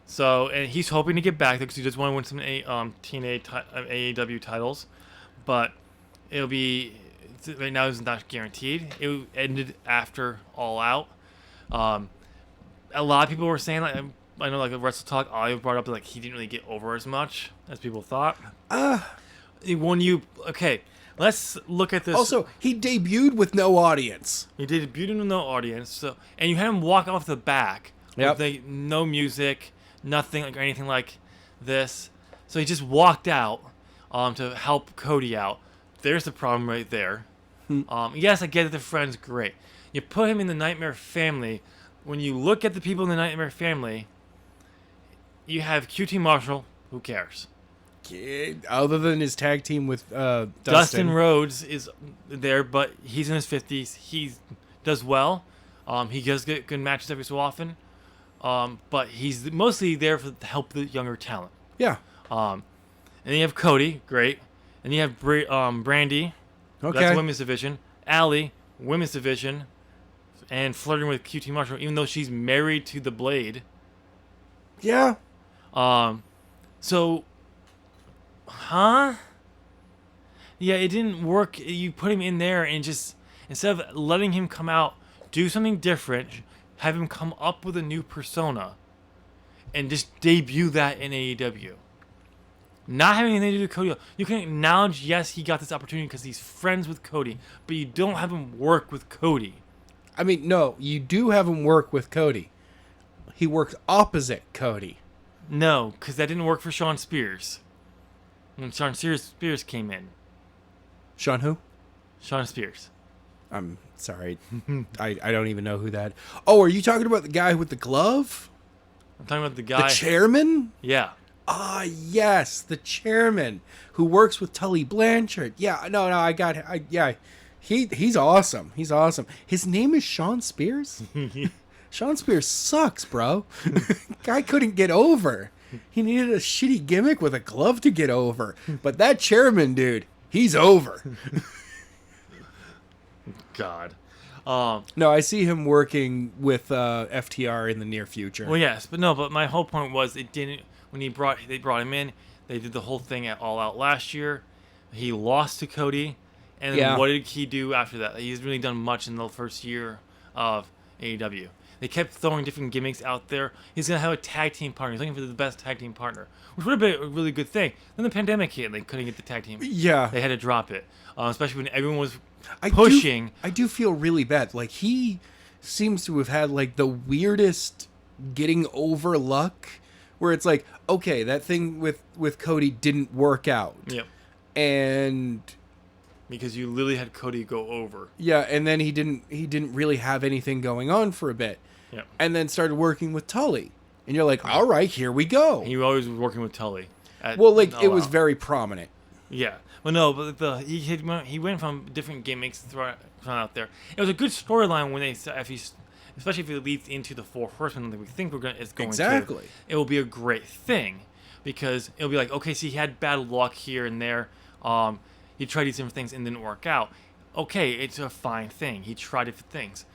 So, and he's hoping to get back there because he just want to win some TNA AEW titles, but it'll be right now it's not guaranteed. It ended after All Out. A lot of people were saying, like, I know, like Wrestle Talk, I brought up like he didn't really get over as much as people thought. Let's look at this. Also, he debuted with no audience. He debuted with no audience, so and you had him walk off the back with no music, nothing like anything like this. So he just walked out to help Cody out. There's the problem right there. Yes, I get it. The friend's great. You put him in the Nightmare Family. When you look at the people in the Nightmare Family, you have QT Marshall. Who cares? Other than his tag team with Dustin Rhodes is there, but he's in his 50s. He does well. He does get good matches every so often. But he's mostly there to help the younger talent. Yeah. And then you have Cody, great. And you have Brandy. Okay. That's women's division. Allie, women's division. And flirting with QT Marshall, even though she's married to the Blade. Yeah. So... Huh? Yeah, it didn't work. You put him in there and just, instead of letting him come out, do something different, have him come up with a new persona, and just debut that in AEW. Not having anything to do with Cody. You can acknowledge, yes, he got this opportunity because he's friends with Cody, but you don't have him work with Cody. I mean, no, you do have him work with Cody. He works opposite Cody. No, because that didn't work for Shawn Spears. When Shawn Spears came in. Shawn who? Shawn Spears. I'm sorry. I don't even know who that... Oh, are you talking about the guy with the glove? I'm talking about the guy... The chairman? Yeah. Ah, yes, the chairman who works with Tully Blanchard. Yeah, no, he's awesome. He's awesome. His name is Shawn Spears? Shawn Spears sucks, bro. Guy couldn't get over. He needed a shitty gimmick with a glove to get over. But that chairman dude, he's over. God. No, I see him working with FTR in the near future. Well, yes, but my whole point was it didn't. When they brought him in, they did the whole thing at All Out last year. He lost to Cody, and then what did he do after that? He's really done much in the first year of AEW. They kept throwing different gimmicks out there. He's going to have a tag team partner. He's looking for the best tag team partner, which would have been a really good thing. Then the pandemic hit, and they couldn't get the tag team. Yeah. They had to drop it, especially when everyone was pushing. I do feel really bad. Like, he seems to have had, like, the weirdest getting over luck, where it's like, okay, that thing with Cody didn't work out. Yep. And... because you literally had Cody go over. Yeah, and then he didn't really have anything going on for a bit. Yep. And then started working with Tully. And you're like, all right, here we go. He always was working with Tully. It was very prominent. Yeah. Well, no, but he went from different gimmicks thrown out there. It was a good storyline when especially if it leads into the Four Horsemen that we think it's going exactly. to. It will be a great thing because it'll be like, okay, so he had bad luck here and there. He tried these different things and didn't work out. Okay, it's a fine thing. He tried different things.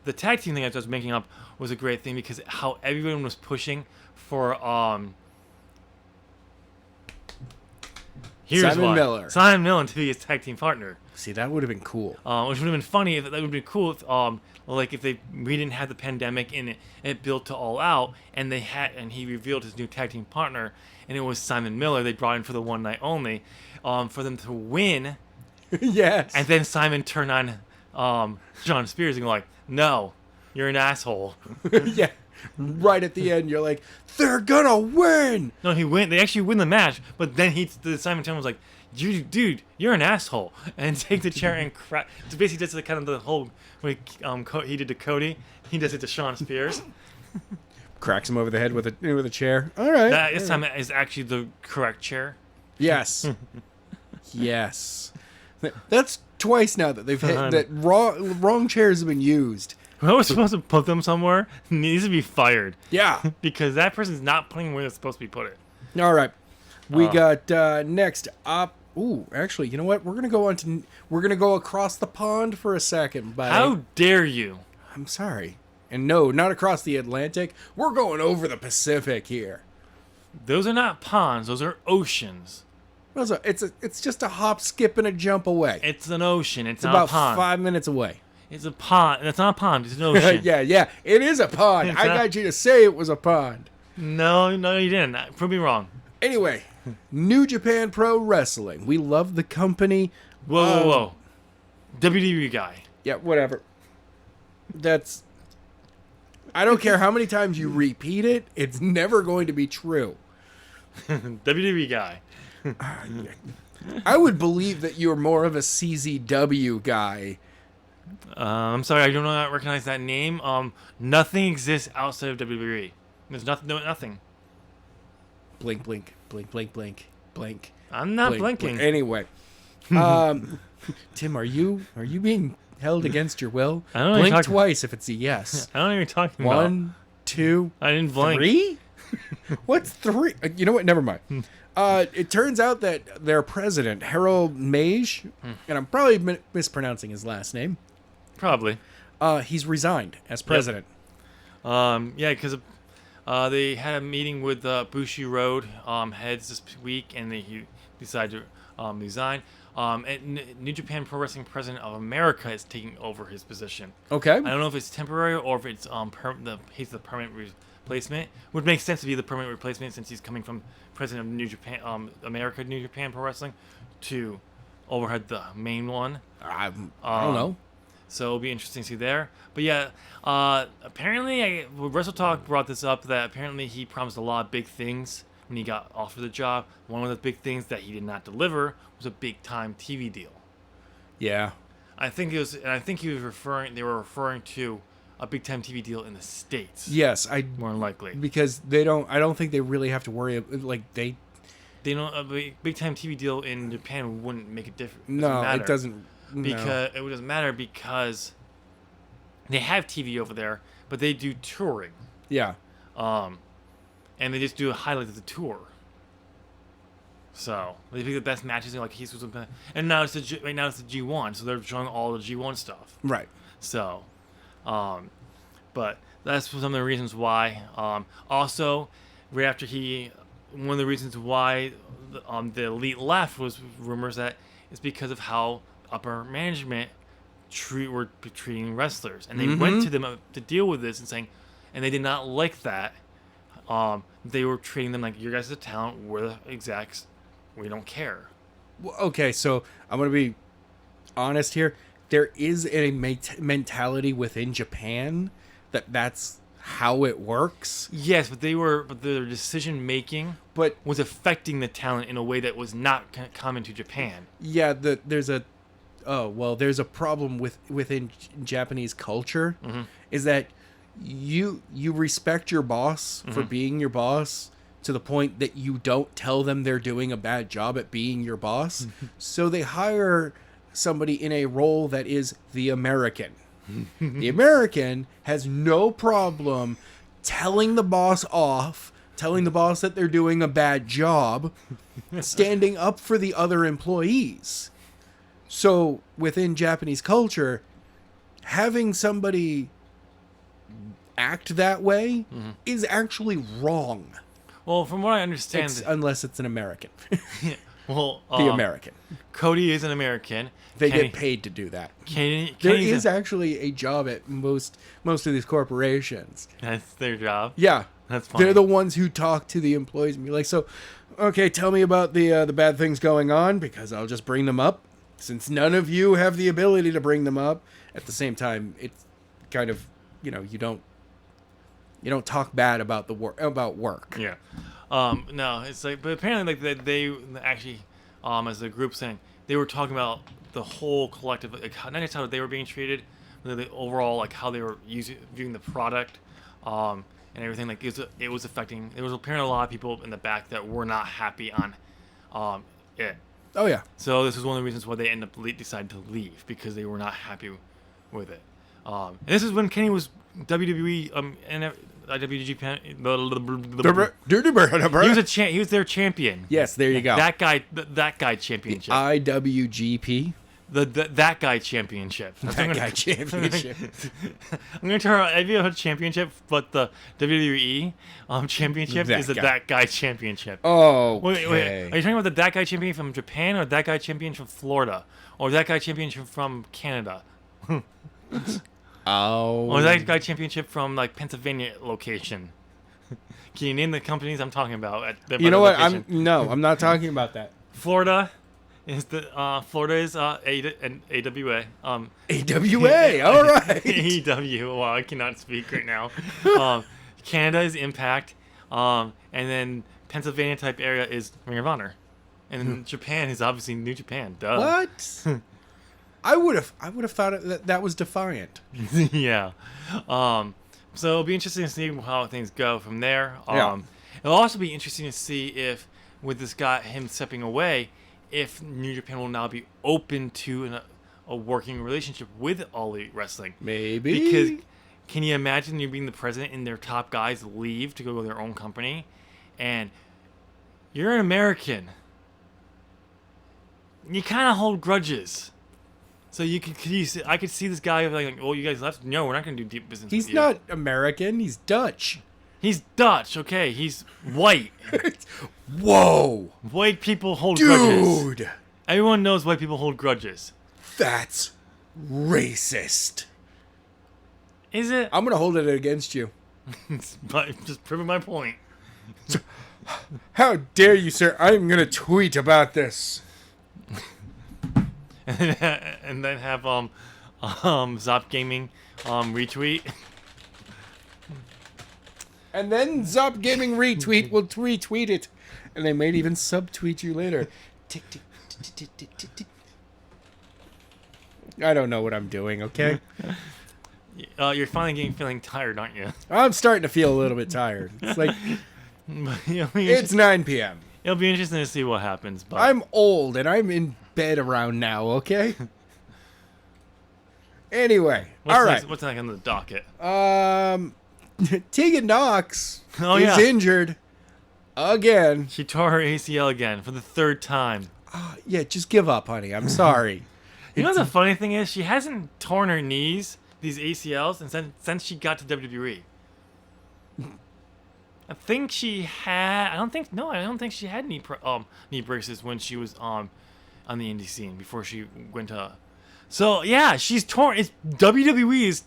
The tag team thing I was making up was a great thing because how everyone was pushing for Here's Simon why. Miller. Simon Miller to be his tag team partner. See, that would have been cool. Which would have been funny. That would have been cool if, like if we didn't have the pandemic and it built to All Out, and he revealed his new tag team partner, and it was Simon Miller. They brought in for the one night only, for them to win. Yes. And then Simon turned on John Spears and go like, "No, you're an asshole." Yeah. Right at the end, you're like, they're gonna win. No, he win. They actually win the match, but then Simon Turner was like, "Dude, you're an asshole," and take the chair and crack. So basically, that's the kind of the whole when he did to Cody, he does it to Shawn Spears. Cracks him over the head with a chair. All right. This time is actually the correct chair. Yes. Yes. That's twice now that they've hit that wrong chairs have been used. Whoever was supposed to put them somewhere needs to be fired. Yeah. Because that person's not putting where they're supposed to be put it. All right. We got next up. Ooh, actually, you know what? We're gonna go across the pond for a second. Buddy. How dare you? I'm sorry. And no, not across the Atlantic. We're going over the Pacific here. Those are not ponds. Those are oceans. It's just a hop, skip, and a jump away. It's an ocean. It's not about a pond. 5 minutes away. It's a pond. It's not a pond. It's an ocean. Yeah. It is a pond. I got you to say it was a pond. No, you didn't. Prove me wrong. Anyway, New Japan Pro Wrestling. We love the company. Whoa. WWE guy. Yeah, whatever. I don't care how many times you repeat it. It's never going to be true. WWE guy. I would believe that you're more of a CZW guy. I'm sorry, I do not recognize that name. Nothing exists outside of WWE. There's nothing. Blink, blink, blink, blink, blink, blink. I'm not blink, blinking. Blink. Anyway, Tim, are you being held against your will? I don't know blink twice if it's a yes. I don't know what you're talking about. 1, 2, I didn't blink. 3? What's 3? You know what? Never mind. It turns out that their president, Harold Meij, and I'm probably mispronouncing his last name. Probably. He's resigned as president. Yep. Because they had a meeting with Bushiroad heads this week, and he decided to resign. And New Japan Pro Wrestling President of America is taking over his position. Okay. I don't know if it's temporary or if it's he's the permanent replacement. Would make sense to be the permanent replacement since he's coming from President of New Japan, America New Japan Pro Wrestling, to overhead the main one. I don't know. So it'll be interesting to see there. But yeah, apparently, Wrestle Talk brought this up that apparently he promised a lot of big things when he got offered the job. One of the big things that he did not deliver was a big time TV deal. Yeah. I think he was referring. They were referring to a big time TV deal in the States. Yes, more than likely because they don't. I don't think they really have to worry. They don't. A big time TV deal in Japan wouldn't make a difference. No, it doesn't. Because it doesn't matter because they have TV over there, but they do touring. Yeah. And they just do a highlight of the tour. So they pick the best matches, and like and now it's the G1, so they're showing all the G1 stuff. Right. So, but that's some of the reasons why. Also, right after one of the reasons why the Elite left was rumors that it's because of how upper management were treating wrestlers, and they went to them to deal with this and they did not like that. They were treating them like, your guys are the talent, we're the execs, we don't care. Well, okay, so I'm gonna be honest here. There is a mentality within Japan that's how it works. Yes, but their decision making was affecting the talent in a way that was not common to Japan. Yeah, there's a problem within Japanese culture, is that you respect your boss for being your boss to the point that you don't tell them they're doing a bad job at being your boss. So they hire somebody in a role that is the American. The American has no problem telling the boss off, telling the boss that they're doing a bad job, standing up for the other employees. So within Japanese culture, having somebody act that way is actually wrong. Well, from what I understand, unless it's an American. Well, the American. Cody is an American. They get paid to do that. There Kenny's is actually a job at most of these corporations. That's their job. Yeah, That's funny. they're the ones who talk to the employees and be like, "So, okay, tell me about the bad things going on because I'll just bring them up. Since none of you have the ability to bring them up, at the same time, it's kind of you don't talk bad about work. Yeah. No, it's like, but apparently, like they actually, as a group saying, they were talking about the whole collective, like not just how they were being treated, but the overall, like how they were viewing the product, and everything. Like it was affecting. There was apparently a lot of people in the back that were not happy on, it. Oh yeah. So this was one of the reasons why they decided to leave because they were not happy with it. And this is when Kenny was WWE and IWGP. He was their champion. Yes, there you go. That guy championship. IWGP. That guy championship. That guy championship. I'm gonna turn around. Maybe a championship, but the WWE championship is that guy championship. Oh, wait. Are you talking about that guy champion from Japan, or that guy champion from Florida, or that guy championship from Canada? Oh. Or that guy championship from like Pennsylvania location? Can you name the companies I'm talking about? You know what? I'm not talking about that. Florida is AWA. AWA. All right. AEW. Wow, I cannot speak right now. Canada is Impact, and then Pennsylvania type area is Ring of Honor, and then Japan is obviously New Japan. Duh. What? I would have thought that was Defiant. Yeah. So it'll be interesting to see how things go from there. Yeah. It'll also be interesting to see if, with this guy, him stepping away, if New Japan will now be open to a working relationship with All Elite Wrestling. Maybe. Because can you imagine you being the president and their top guys leave to go to their own company, and you're an American. You kind of hold grudges. So I could see this guy like, oh, you guys left? No, we're not going to do deep business with you. He's not American. He's Dutch. He's Dutch, okay. He's white. Whoa. White people hold grudges. Dude. Everyone knows white people hold grudges. That's racist. Is it? I'm going to hold it against you. But just proving my point. How dare you, sir? I'm going to tweet about this. And then have Zop Gaming retweet. And then Zop Gaming retweet will retweet it. And they might even subtweet you later. Tick, tick, tick, tick, tick, tick, tick. I don't know what I'm doing, okay? You're finally feeling tired, aren't you? I'm starting to feel a little bit tired. It's like, it's 9 p.m. It'll be interesting to see what happens. But I'm old, and I'm in bed around now, okay? Anyway, all right. What's next on the docket? Tegan Knox is injured again. She tore her ACL again for the third time. Yeah, just give up, honey. I'm sorry. You know what the funny thing is? She hasn't torn her knees, these ACLs, and since she got to WWE. I think she had. I don't think she had knee braces when she was on the indie scene before she went to. So yeah, she's torn. WWE is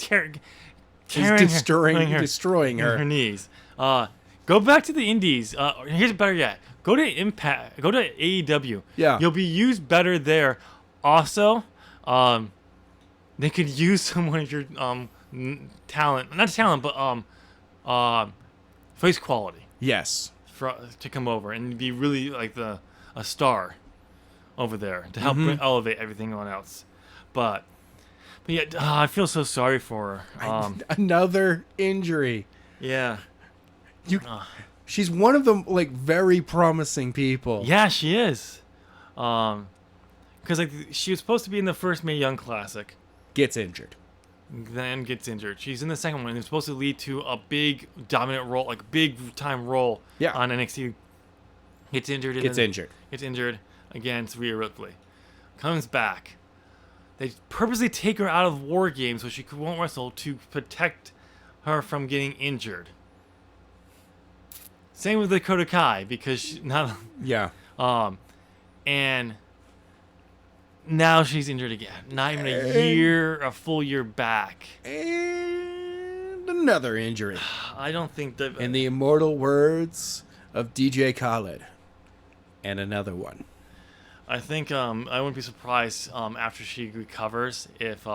destroying her knees. Go back to the indies. Here's better yet. Go to Impact. Go to AEW. Yeah, you'll be used better there. Also, they could use someone of your talent, not talent, but face quality. Yes, to come over and be really like a star over there to help elevate everything on else. But yeah, I feel so sorry for her. Another injury. Yeah. She's one of the like very promising people. Yeah, she is. Because like she was supposed to be in the first Mae Young Classic. Gets injured. Then gets injured. She's in the second one. It's supposed to lead to a big dominant role, like big time role on NXT. Gets injured. Gets injured against Rhea Ripley. Comes back. They purposely take her out of War Games so she won't wrestle to protect her from getting injured. Same with Dakota Kai because she not. Yeah. and now she's injured again. Not even a full year back. And another injury. I don't think that... In the immortal words of DJ Khaled. And another one. I think I wouldn't be surprised after she recovers if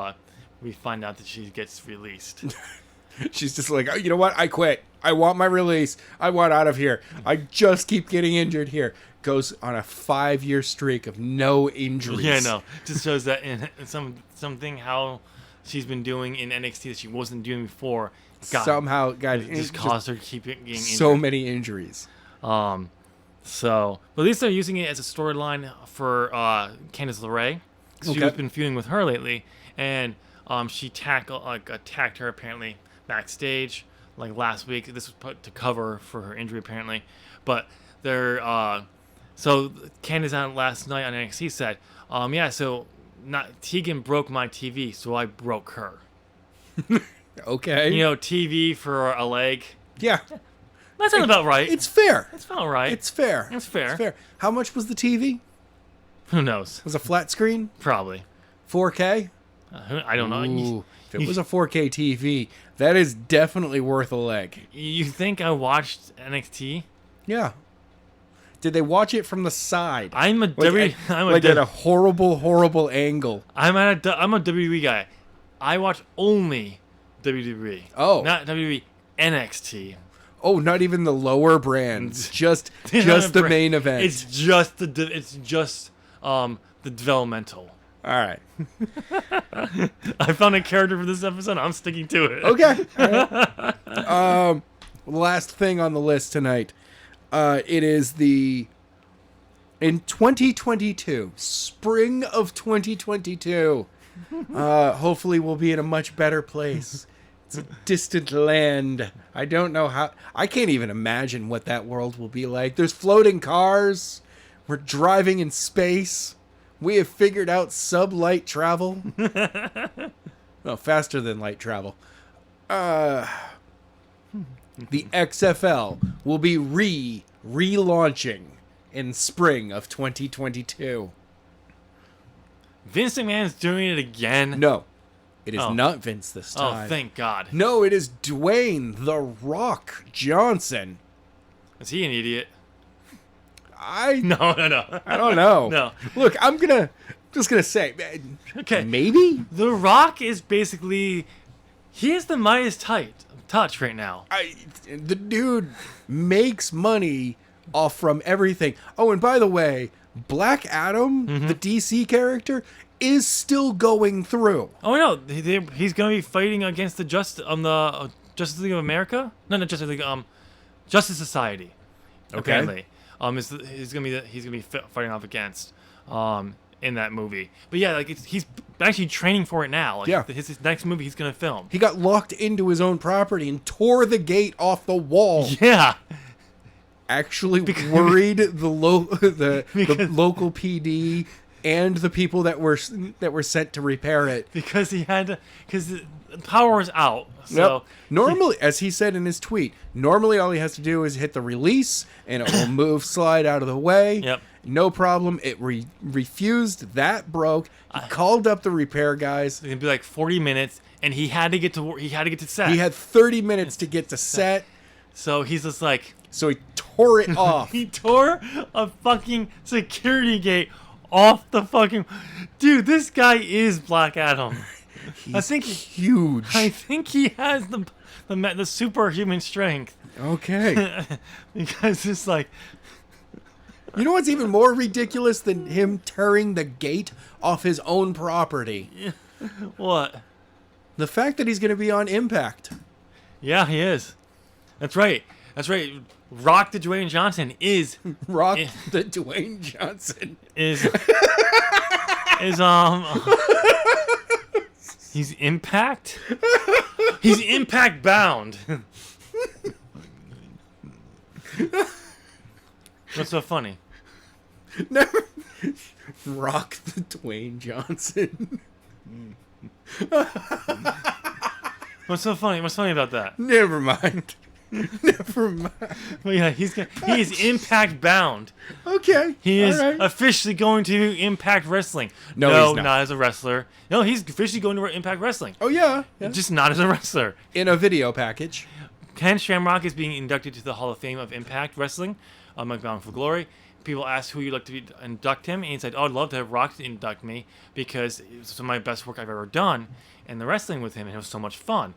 we find out that she gets released. She's just like, oh, you know what? I quit. I want my release. I want out of here. I just keep getting injured here. Goes on a 5-year streak of no injuries. Yeah, no. Just shows that in something how she's been doing in NXT that she wasn't doing before. Somehow, God, it just caused her to keep getting injured. So many injuries. So, but at least they're using it as a storyline for Candice LeRae. She's been feuding with her lately, and she attacked her apparently backstage like last week. This was put to cover for her injury apparently, but they're so Candice out last night on NXT said, so Tegan broke my TV, so I broke her. Okay. TV for a leg. Yeah. That sounds about right. It's fair. It's about right. It's fair. It's fair. It's fair. How much was the TV? Who knows? Was it a flat screen? Probably. 4K? I don't know. Ooh, if it was a 4K TV, that is definitely worth a leg. You think I watched NXT? Yeah. Did they watch it from the side? I'm a at a horrible angle. I'm a WWE guy. I watch only WWE. Oh. Not WWE, NXT. Oh, not even the lower brands. Just the main event. It's just the developmental. All right. I found a character for this episode. I'm sticking to it. Okay. All right. Last thing on the list tonight. It is in 2022, spring of 2022. Hopefully we'll be in a much better place. It's a distant land. I don't know how. I can't even imagine what that world will be like. There's floating cars. We're driving in space. We have figured out sublight travel. Well, faster than light travel. The XFL will be relaunching in spring of 2022. Vince McMahon's doing it again? No. It is not Vince this time. Oh, thank God. No, it is Dwayne The Rock Johnson. Is he an idiot? No. I don't know. No. Look, just gonna say, okay, maybe The Rock is basically, he is the Midas touch right now. The dude makes money off from everything. Oh, and by the way, Black Adam, the DC character, is still going through. Oh no, he's gonna be fighting against the Justice League of America. No, not Justice League. Justice Society. Okay. Apparently, he's gonna be fighting off against in that movie. But yeah, like he's actually training for it now. Like, yeah. His next movie he's gonna film. He got locked into his own property and tore the gate off the wall. Yeah. Actually worried the local PD and the people that were sent to repair it because the power is out. So yep. Normally, as he said in his tweet, normally all he has to do is hit the release and it will slide out of the way. Yep. No problem. It refused. That broke. He called up the repair guys. It's gonna be like 40 minutes, and he had to get to work. He had to get to set. He had 30 minutes to get to set. So he's just like. So he tore it off. He tore a fucking security gate off the fucking. Dude, this guy is Black Adam. He's huge. I think he has the superhuman strength. Okay. Because it's like. You know what's even more ridiculous than him tearing the gate off his own property? What? The fact that he's going to be on Impact. Yeah, he is. That's right. Rock the Dwayne Johnson is the Dwayne Johnson is he's Impact. He's Impact bound. What's so funny? Never Rock the Dwayne Johnson. What's so funny? What's funny about that? Never mind. Never mind. Well, yeah, he is Impact bound. Okay. He is all right. officially going to Impact Wrestling. No, he's not. As a wrestler. No, he's officially going to Impact Wrestling. Oh, yeah. Just not as a wrestler. In a video package. Ken Shamrock is being inducted to the Hall of Fame of Impact Wrestling, Bound for Glory. People asked who you'd like to induct him, and he said, "Oh, I'd love to have Rock induct me because it was some of my best work I've ever done in the wrestling with him, and it was so much fun."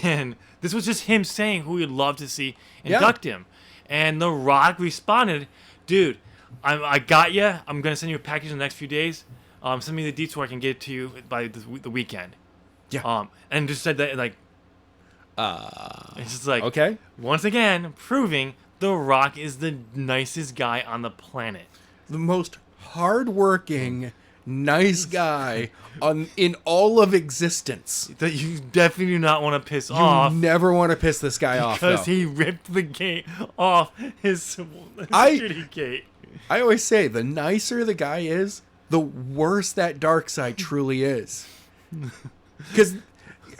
And this was just him saying who he'd love to see induct him. And The Rock responded, "Dude, I got you. I'm gonna send you a package in the next few days. Send me the deets so I can get it to you by the weekend." Yeah. And just said that it's just like, okay. Once again, proving The Rock is the nicest guy on the planet. The most hardworking, nice guy in all of existence. That you definitely do not want to piss off. You never want to piss this guy off, because though. he ripped the gate off his security gate. I always say, the nicer the guy is, the worse that dark side truly is. Because,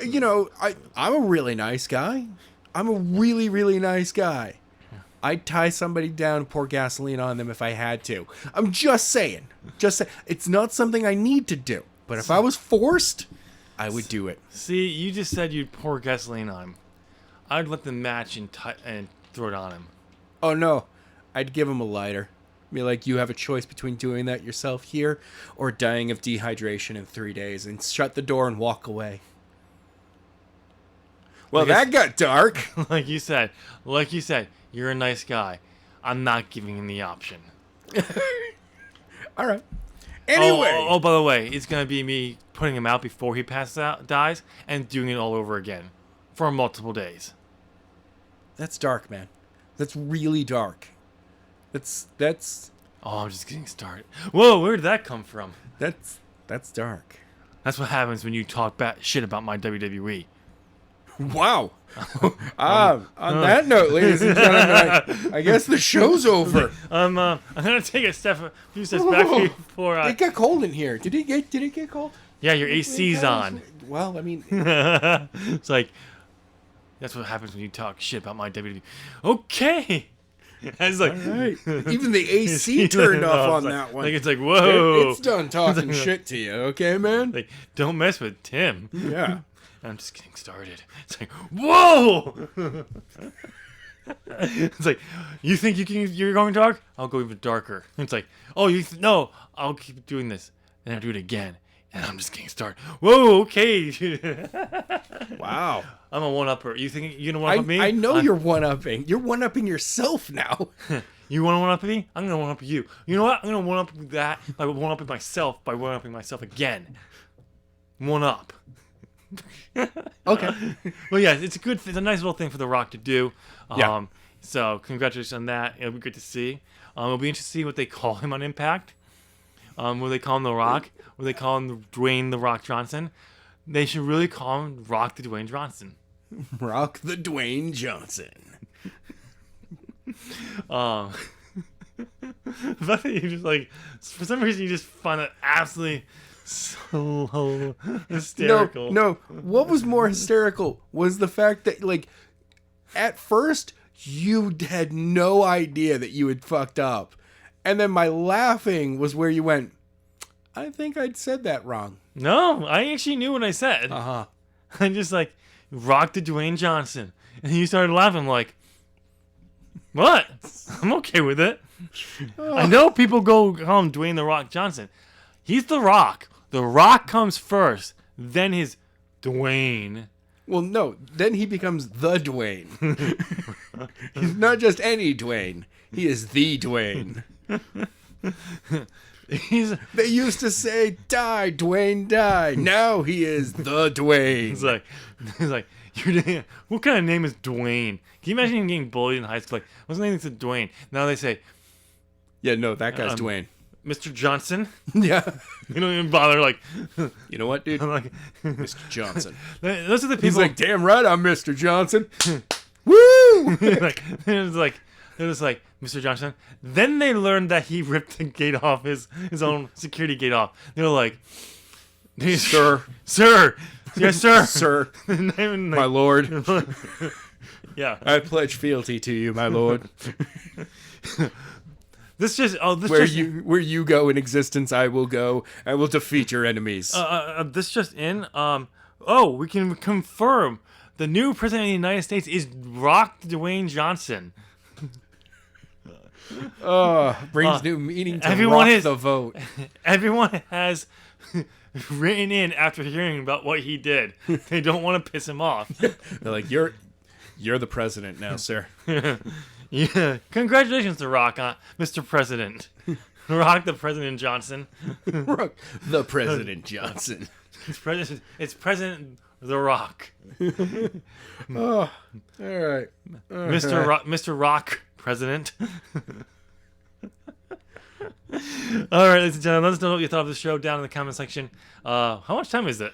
you know, I'm a really nice guy. I'm a really, really nice guy. I'd tie somebody down and pour gasoline on them if I had to. I'm just saying. It's not something I need to do. But if I was forced, I would do it. See, you just said you'd pour gasoline on him. I'd let them match and throw it on him. Oh, no. I'd give him a lighter. Be like, you have a choice between doing that yourself here or dying of dehydration in 3 days, and shut the door and walk away. Well, that got dark. Like you said, you're a nice guy. I'm not giving him the option. All right. Anyway. Oh, by the way, it's going to be me putting him out before he dies and doing it all over again for multiple days. That's dark, man. That's really dark. That's Oh, I'm just getting started. Whoa, where did that come from? That's dark. That's what happens when you talk shit about my WWE. Wow. On that note, ladies and gentlemen, I guess the show's over. I'm gonna take a few steps back before It got cold in here. Did it get cold? Yeah, your AC's on. Well, I mean, it's like that's what happens when you talk shit about my WWE. Okay. It's like, all right. Even the AC turned off on that one. Like it's like, whoa. It's done talking shit to you, okay, man? Like, don't mess with Tim. Yeah. I'm just getting started. It's like, whoa! It's like, you think you're going dark? I'll go even darker. It's like, oh, no, I'll keep doing this. And I'll do it again. And I'm just getting started. Whoa, okay. Wow. I'm a one-upper. You think you're going to one-up me? I know you're one-upping. You're one-upping yourself now. You want to one-up me? I'm going to one-up you. You know what? I'm going to one-up that by one-upping myself by one-upping myself again. One-up. Okay. Well, yeah, it's a nice little thing for The Rock to do. Yeah. So congratulations on that. It'll be good to see. It'll be interesting to see what they call him on Impact. Will they call him The Rock? Will they call him Dwayne The Rock Johnson? They should really call him Rock the Dwayne Johnson. Rock the Dwayne Johnson. But you just like, for some reason, you just find it absolutely so hysterical. No. What was more hysterical was the fact that, like, at first, you had no idea that you had fucked up. And then my laughing was where you went, I think I'd said that wrong. No, I actually knew what I said. Uh-huh. I just like, Rock the Dwayne Johnson. And you started laughing like, what? I'm okay with it. I know people call him Dwayne The Rock Johnson. He's The Rock. The Rock comes first, then his Dwayne. Well, no, then he becomes the Dwayne. He's not just any Dwayne. He is the Dwayne. They used to say, die, Dwayne, die. Now he is the Dwayne. He's like, what kind of name is Dwayne? Can you imagine him getting bullied in high school? Like, what's the name? It's Dwayne. Now they say, yeah, no, that guy's Dwayne. Mr. Johnson. Yeah. You don't even bother, like, you know what, dude? I'm like, Mr. Johnson. Those are the people. He's like, damn right, I'm Mr. Johnson. Woo! It was like, Mr. Johnson. Then they learned that he ripped the gate off, his own security gate off. They were like, sir. Sir. Yes, sir. Sir. Like, my lord. Yeah. I pledge fealty to you, my lord. This Where you go in existence, I will go. I will defeat your enemies. This just in. We can confirm the new president of the United States is Rock Dwayne Johnson. Brings new meaning to rock the vote. Everyone has written in after hearing about what he did. They don't want to piss him off. They're like, you're the president now, sir. Yeah. Congratulations to Rock, Mr. President. Rock the President Johnson. Rock the President Johnson. It's President The Rock. All right. Mr. Rock President. All right, ladies and gentlemen, let us know what you thought of the show down in the comment section. How much time is it?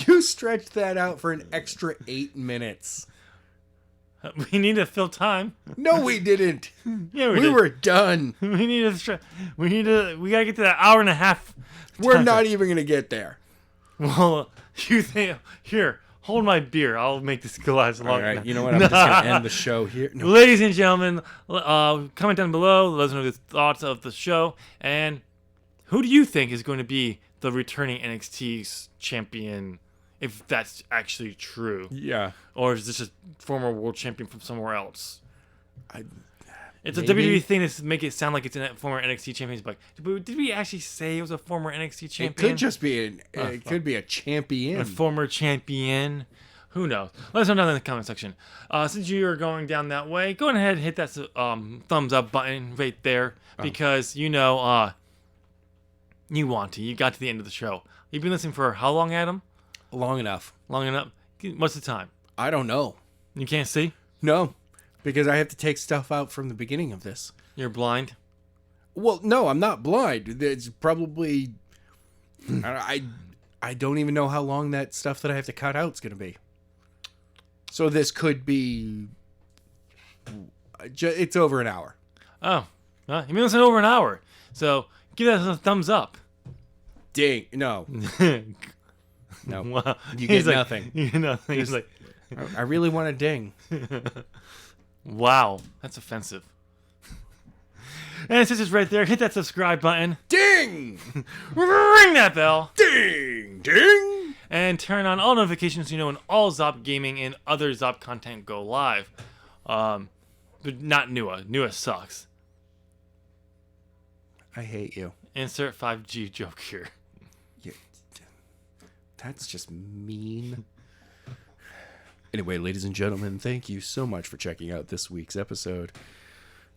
You stretched that out for an extra 8 minutes. We need to fill time. No, we didn't. Yeah, we were done. We gotta get to that hour and a half. We're not even gonna get there. Well, you think here? Hold my beer. I'll make this go last long. All right, you know what? I'm just gonna end the show here. No. Ladies and gentlemen, comment down below. Let us know your thoughts of the show, and who do you think is going to be the returning NXT champion? If that's actually true. Yeah. Or is this just former world champion from somewhere else? It's maybe. a WWE thing to make it sound like it's a former NXT champion. But did we actually say it was a former NXT champion? It could just be it could be a champion. A former champion. Who knows? Let us know down in the comment section. Since you are going down that way, go ahead and hit that thumbs up button right there. Because, you want to. You got to the end of the show. You've been listening for how long, Adam? Long enough. Long enough? What's the time? I don't know. You can't see? No, because I have to take stuff out from the beginning of this. You're blind? Well, no, I'm not blind. It's probably... I don't even know how long that stuff that I have to cut out is going to be. So this could be... It's over an hour. Oh. You've been listening over an hour. So give that a thumbs up. Ding. No. No. Wow. You get nothing. You get nothing. He's like... I really want a ding. Wow. That's offensive. And since it's right there, hit that subscribe button. Ding! Ring that bell. Ding! Ding! And turn on all notifications so you know when all Zop Gaming and other Zop content go live. But not Nua. Nua sucks. I hate you. Insert 5G joke here. Yeah, that's just mean. Anyway, ladies and gentlemen, thank you so much for checking out this week's episode.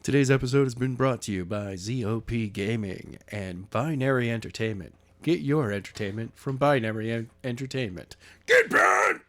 Today's episode has been brought to you by ZOP Gaming and Binary Entertainment. Get your entertainment from Binary Entertainment. Get banned!